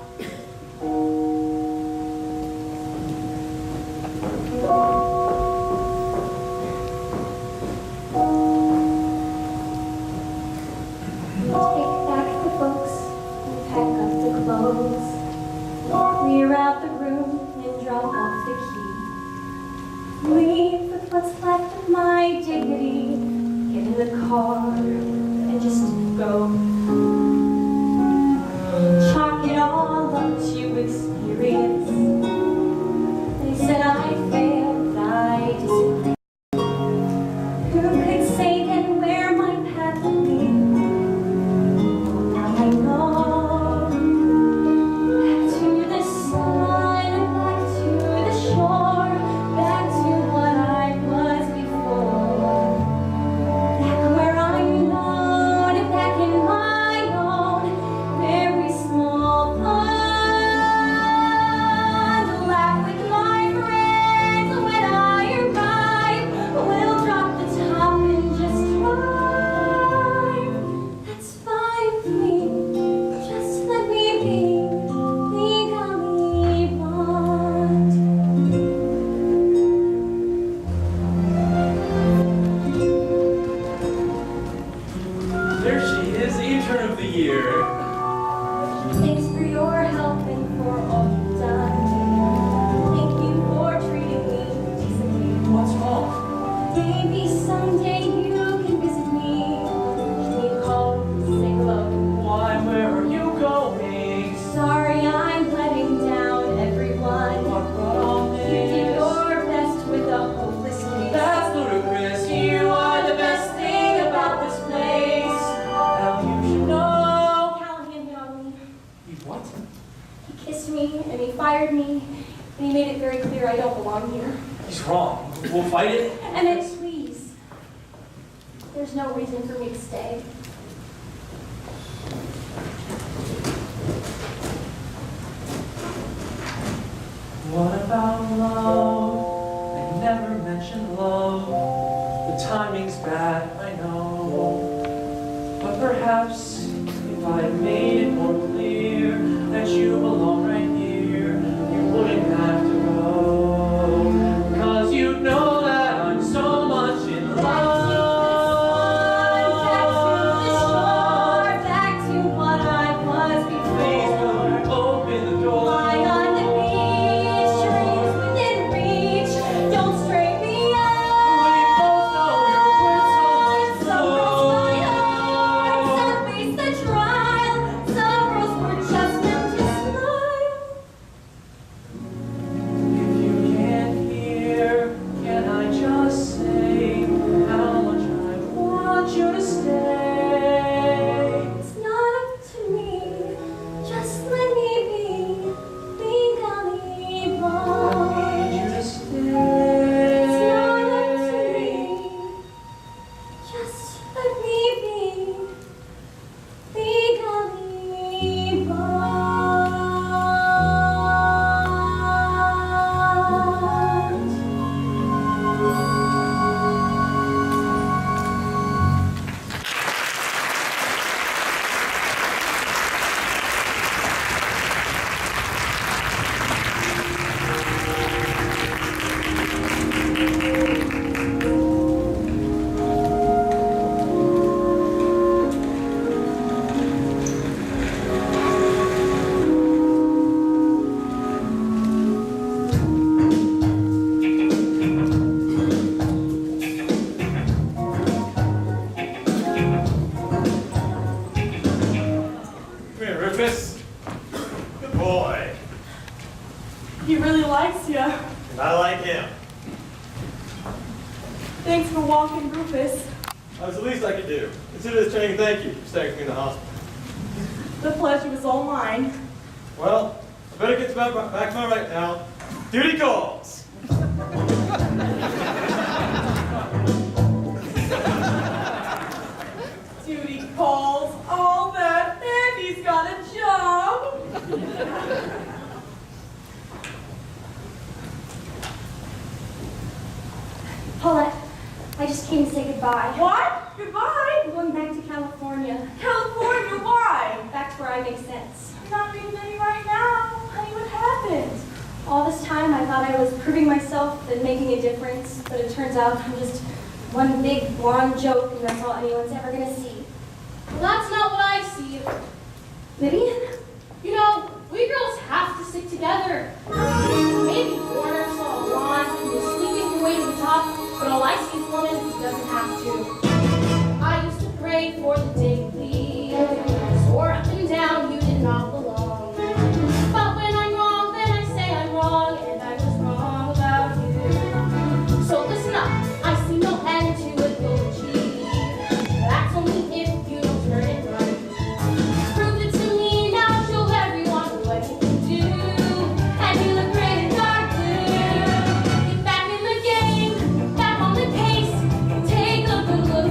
S3: Take back the books and pack up the clothes. Clear out the room and drop off the key. Leave with what's left of my dignity. Get in the car and just go. Chalk it all up to experience. They said I failed, I disagree. Who could say then where my path would lead? Now I know. Back to the sun, back to the shore, back to what I was before.
S4: There she is, intern of the year.
S3: Thanks for your help and for all you've done. Thank you for treating me decently.
S4: What's wrong?
S3: Maybe someday you can visit me. Can you call, say hello?
S4: Why, where are you going?
S3: Sorry, I'm letting down everyone.
S4: What wrong
S3: You did your best with a hopeless case.
S4: That's ludicrous. You are the best thing about this place. Now you should know.
S3: Callahan hit on me.
S4: You what?
S3: He kissed me and he fired me. And he made it very clear I don't belong here.
S4: He's wrong. We'll fight it.
S3: And then please, there's no reason for me to stay.
S4: What about love? I never mentioned love. The timing's bad, I know. But perhaps if I had made it more clear that you belong right here, you wouldn't have to go. 'Cause you know that I'm so much in love.
S3: Back to what I was
S4: Please
S3: before.
S4: don't open the door.
S3: Lie on the beach, dreams within reach. Don't stray me
S4: We both know your words
S3: out.
S4: so
S3: Some girls fight hard,
S4: slow.
S3: some face the trial. Some girls were just meant to smile.
S4: If you can't hear, can I just say how much I want you to stay?
S3: It's not up to me, just let me be legally
S4: I
S3: born.
S4: need you to
S3: It's not up to
S4: stay.
S3: me, just let me be legally
S5: Come here, Rufus. Good boy.
S2: He really likes you.
S5: And I like him.
S2: Thanks for walking, Rufus.
S5: That was the least I could do. Consider this training thank you for staying with me in the hospital.
S2: The pleasure was all mine.
S5: Well, I better get back to my right now. Duty calls.
S2: Duty calls, all that, and he's got a job.
S3: Paulette, I just came to say goodbye.
S2: What? Goodbye.
S3: I'm going back to California.
S2: California, why?
S3: Back to where I make sense.
S2: You're not being any right now. Honey, what happened?
S3: All this time I thought I was proving myself and making a difference, but it turns out I'm just one big blonde joke and that's all anyone's ever gonna see.
S9: Well, that's not what I see.
S3: Vivian?
S9: You know, we girls have to stick together. Maybe Warner saw a blonde and was sleeping her way to the top, but all I see is a woman who doesn't have to. I used to pray for the day you leave. Swore up and down you did not belong. But when I'm wrong, then I say I'm wrong, and I was wrong about you. So listen up, I see no end to what you'll achieve. That's only if you don't turn it right. Prove it to me now, show everyone what you can do. And you look great in dark blue. Get back in the game, back on the pace. Take a good look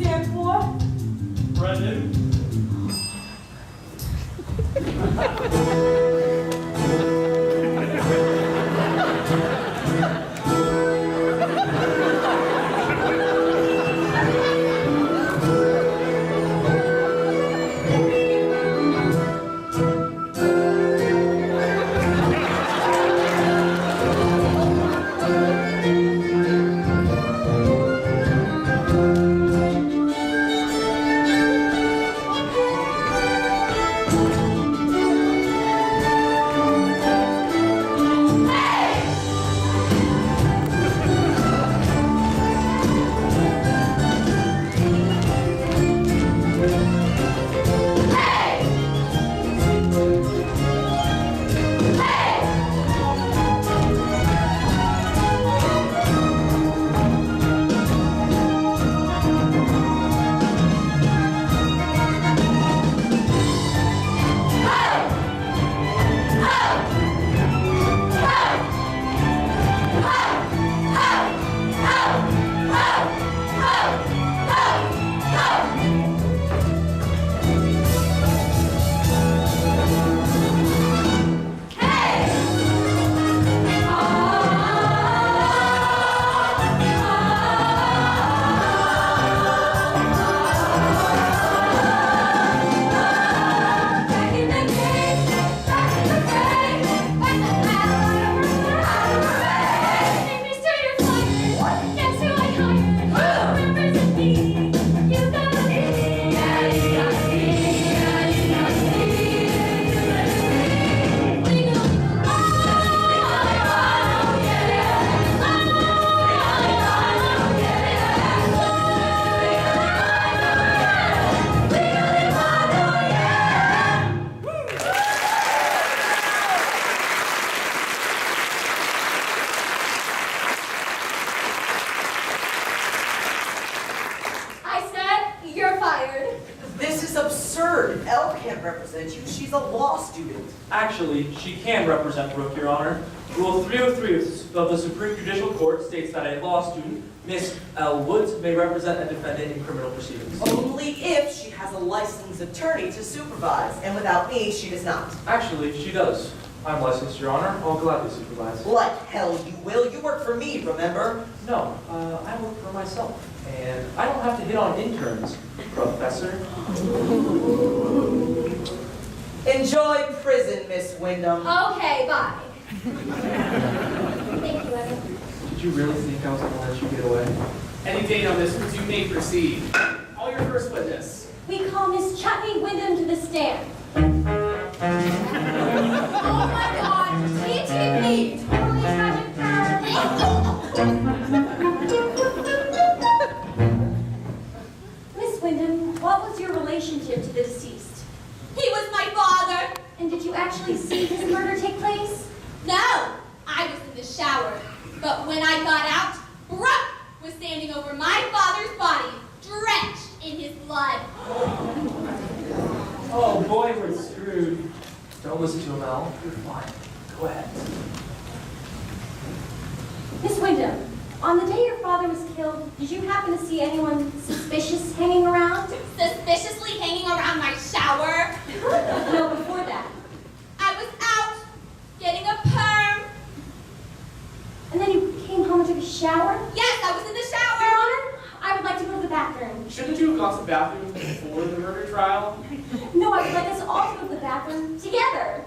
S8: stand for?
S5: Brendan.
S2: I said, you're fired.
S8: This is absurd. Elle can't represent you. She's a law student.
S5: Actually, she can represent Brooke, Your Honor. Rule 303 of the Supreme Judicial Court states that a law student, Miss Elle Woods, may represent a defendant in criminal proceedings.
S8: Only if she has a licensed attorney to supervise, and without me, she does not.
S5: Actually, she does. I'm licensed, Your Honor. I'll gladly supervise.
S8: Like hell you will. You work for me, remember?
S5: No, I work for myself. And I don't have to hit on interns, Professor.
S8: Enjoy prison, Miss Wyndham.
S2: Okay, bye. Thank you, Evan.
S5: Did you really think I was going to let you get away?
S6: Any date on this, you may proceed. Call your first witness.
S9: We call Miss Chutney Wyndham to the stand.
S2: Oh my God, TTP, totally tragic
S9: Miss Wyndham, what was your relationship to the deceased?
S2: He was my father.
S9: And did you actually see his murder take place?
S1: No, I was in the shower. But when I got out, Brooke was standing over my father's body, drenched in his blood.
S5: Oh boy, we're screwed. Don't listen to him, Al. You're fine. Go ahead.
S9: Miss Wyndham, on the day your father was killed, did you happen to see anyone suspicious hanging around?
S1: Suspiciously hanging around my shower.
S9: No, before that.
S1: I was out, getting a perm.
S9: And then you came home and took a shower?
S1: Yes, I was in the
S9: Your
S1: shower.
S9: Honor, I would like to go to the bathroom.
S6: Shouldn't you have gone to the bathroom before the murder trial?
S9: No, I would like us all to go to the bathroom together.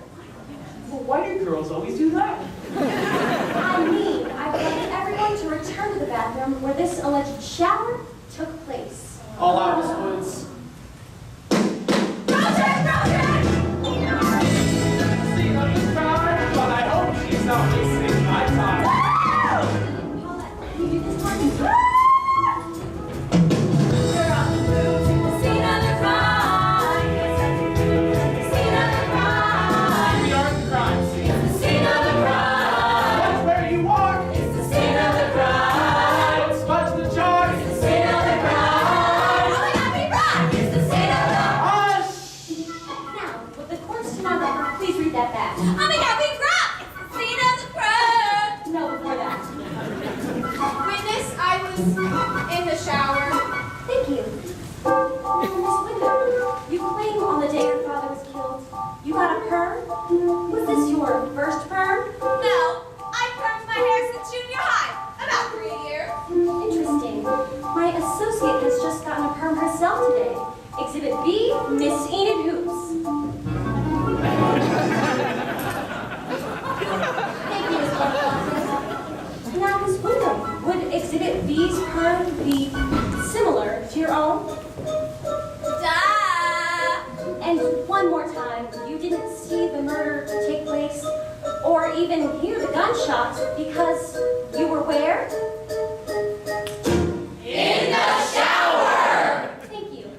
S6: Well, why do girls always do that?
S9: I mean, I would like everyone to return to the bathroom where this alleged shower took place.
S6: All out, Miss Woods. See, no, you tried, but I hope she's not wasting my time.
S9: Paulette, can you do this one?
S1: You're on the move to the scene of the crime. The scene of the crime.
S6: We are the crime scene.
S1: The scene of the crime.
S6: That's where you are.
S1: It's the scene of the crime.
S6: Don't smudge the chart.
S1: The scene of the crime.
S3: perm herself today. Exhibit B, Miss Enid Hoops. Thank you, Miss Butterfly. Now, Miss Wyndham, would Exhibit B's perm be similar to your own?
S2: Duh!
S3: And one more time, you didn't see the murder take place or even hear the gunshots because you were where?
S1: In the shower!
S3: Thank you.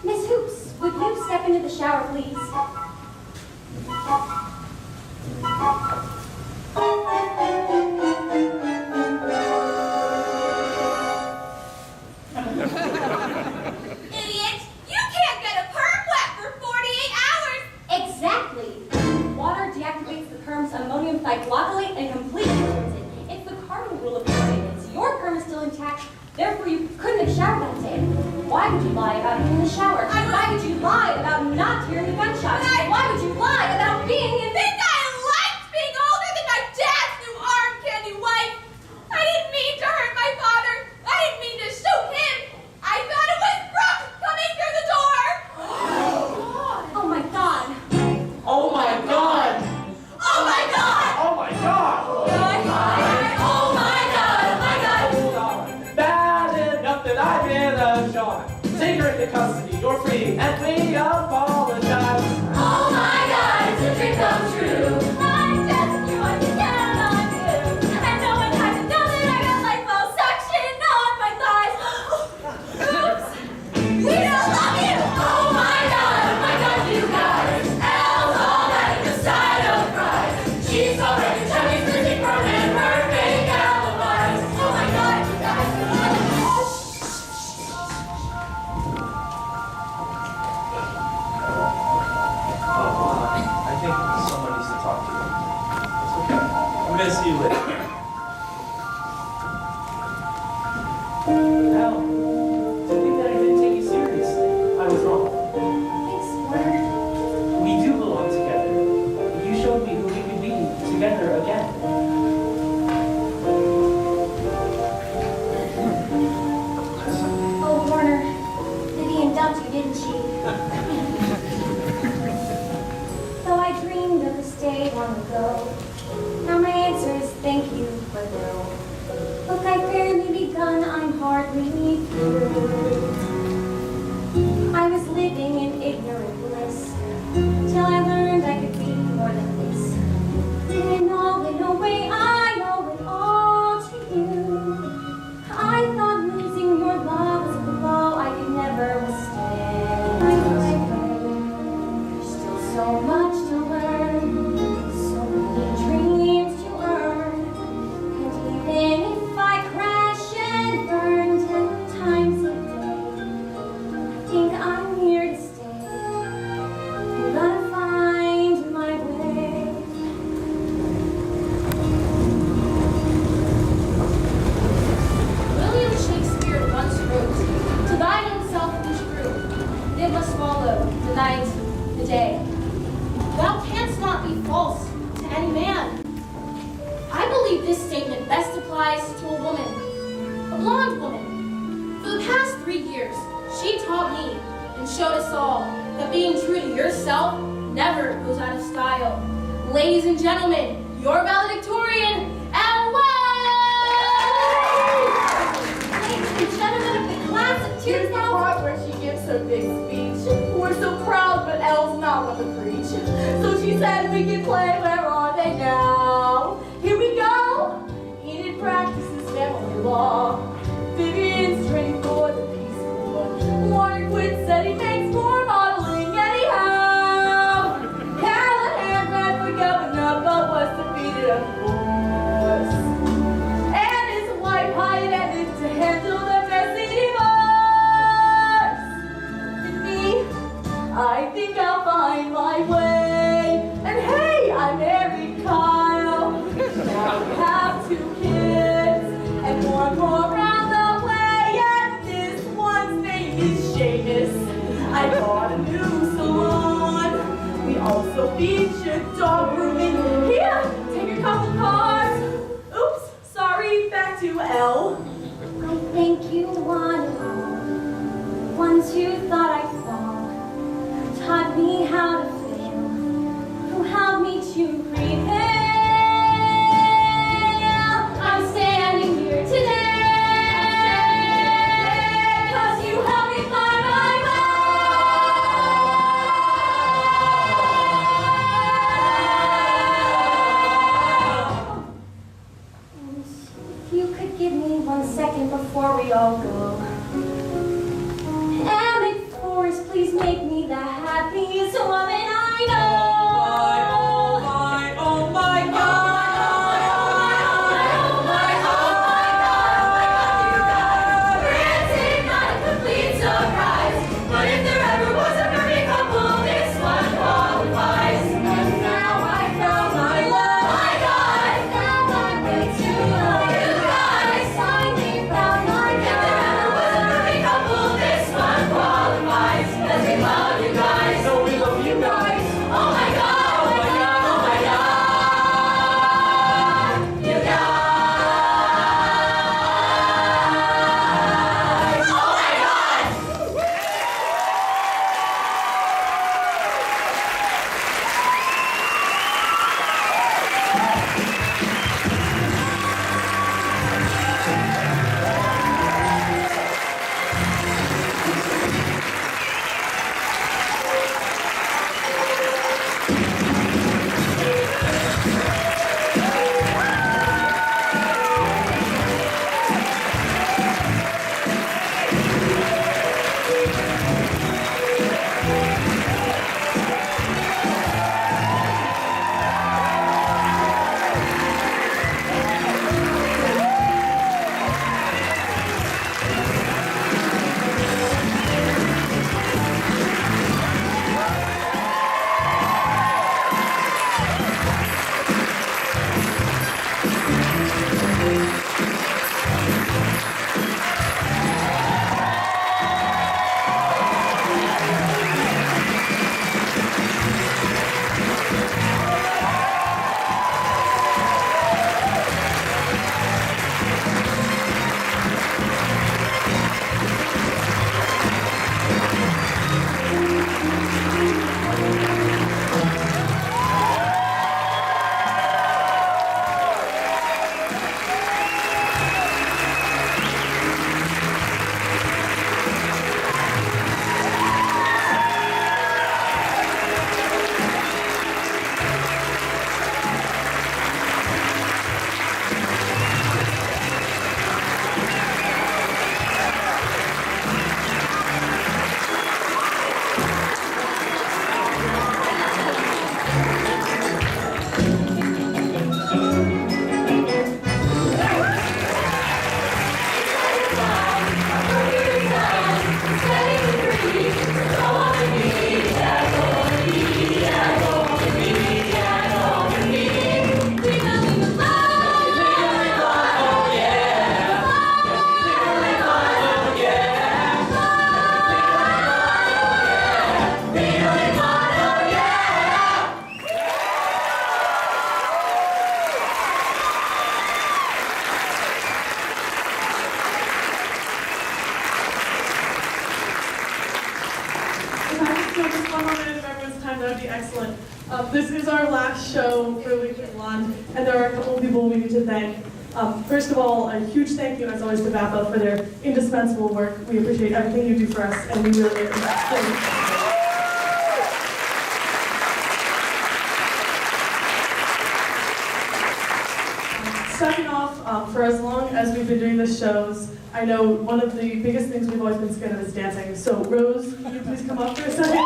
S3: Miss Hoops, would you step into the shower, please?
S2: Idiot! You can't get a perm wet for 48 hours!
S3: Exactly. Water deactivates the perm's ammonium thioglycolate and completely ruins it. It's the cardinal rule of permanence. Your perm is still intact, therefore you couldn't have showered that day. Why would you lie about being in the shower? Why would you lie about not hearing the gunshots? Why would you lie about being in
S2: Think I liked being older than my dad's new arm candy wife! I didn't mean to hurt my father! I didn't mean to shoot him! I thought it was Brooke coming through the door!
S3: Oh my god.
S5: Oh my God!
S2: Oh my god!
S5: Oh my God!
S2: Oh my god!
S5: Bad enough that I've been a shot. Take her into custody, you're free, and we apologize.
S1: Oh my God, it's a dream come true.
S2: I just knew I could count on you! And no one had to know that I got liposuction on my thighs! Oops! We don't love you!
S1: Oh my God, you guys. Elle's all at the side of Christ. She's already Chubby's losing permanent perfect alibis.
S2: Oh my god, you guys!
S7: I think someone needs to talk to you. It's okay. I'm gonna see you later.
S4: Al, to think that I didn't take you seriously. I was wrong.
S3: Thanks, Warner.
S4: We do belong together. You showed me who we could be together again.
S3: Oh, Warner. Vivian dumped you, didn't she? Though I dreamed of this day long ago, now my answer is thank you, but no. Look, I've barely begun, I'm hardly through. I was living in ignorant bliss, till I learned I could be more than this. Didn't know in a way I owe it all to you. I thought losing your love was a blow I could never withstand. There's still so much to learn, so many dreams to earn. And even if I crash and burn 10 times a day, I think I'm here to stay. I'm gonna find my way.
S9: William Shakespeare once wrote, "To thine own self be true, and it must follow the night, the day. Thou canst not be false to any man." I believe this statement best applies to a woman, a blonde woman. For the past 3 years, she taught me and showed us all that being true to yourself never goes out of style. Ladies and gentlemen, your valedictorian, Elle
S3: Ladies and gentlemen of the class of
S2: Here's the
S3: 2000.
S2: part where she gives her big speech. We're so proud, but Elle's not one to preach. So she said we can play Where Are They Now? Here we go! Enid practices family law. Vivian's training for the Peace Corps. Warner quit, said he makes more modeling anyhow. Callahan ran for governor, but was defeated, of course. And his wife hired Evan to handle the messy divorce. And me, I think I'll find my way. And hey, I married Kyle. Now we have 2 kids and one more round the way. And this one's name is Seamus. I bought a new salon. We also feature dog grooming. Here, take a couple cars. Oops, sorry, back to Elle.
S3: I think you want to know ones who thought I'd fall, who taught me how to fail, who helped me to prevail. I'm standing here today, 'cause you helped me find my If you could give me 1 second before we all go. Emmett Forrest, please make me the happiest woman I know.
S4: Oh my God!
S1: Granted, not a complete surprise, but if there ever was a perfect couple, this one qualifies. And now I found my love. My God, I found my way to love you guys. Finally found my God. If there ever was a perfect couple, this one qualifies. 'Cause we love you guys.
S4: No, we love you guys.
S1: Oh my God, oh my God, oh my God. You guys. Oh my God.
S13: That would be excellent. This is our last show for Weekly Blonde, and there are a couple of people we need to thank. First of all, a huge thank you, as always, to VAPA for their indispensable work. We appreciate everything you do for us, and we really appreciate it. Second off, for as long as we've been doing the shows, I know one of the biggest things we've always been scared of is dancing. So Rose, can you please come up for a second?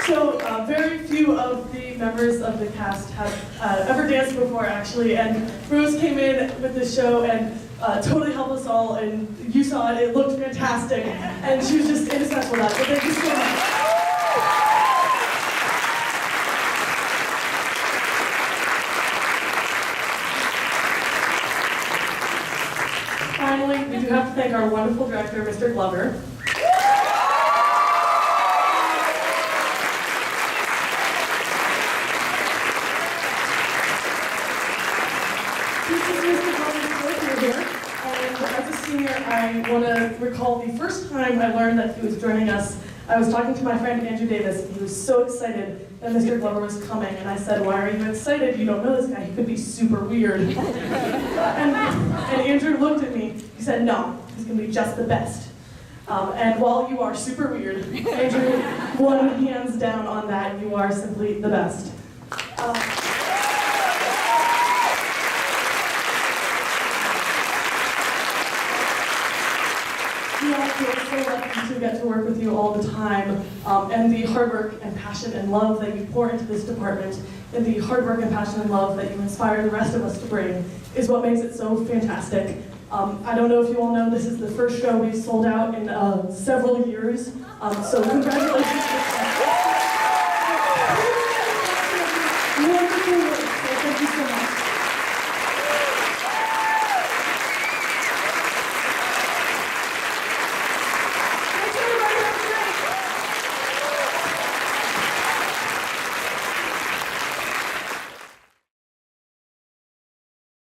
S13: So very few of the members of the cast have ever danced before, actually, and Rose came in with the show and totally helped us all, and you saw it, it looked fantastic, and she was just indispensable at that, so thank you so much. Finally, we do have to thank our wonderful director, Mr. Glover. senior, I want to recall the first time I learned that he was joining us. I was talking to my friend Andrew Davis, and he was so excited that Mr. Glover was coming, and I said, "Why are you excited? You don't know this guy. He could be super weird." and Andrew looked at me. He said, "No, he's going to be just the best." And while you are super weird, Andrew, one hands down on that, you are simply the best. We all feel so lucky to get to work with you all the time, and the hard work and passion and love that you pour into this department, and the hard work and passion and love that you inspire the rest of us to bring is what makes it so fantastic. I don't know if you all know, this is the first show we've sold out in several years, so congratulations.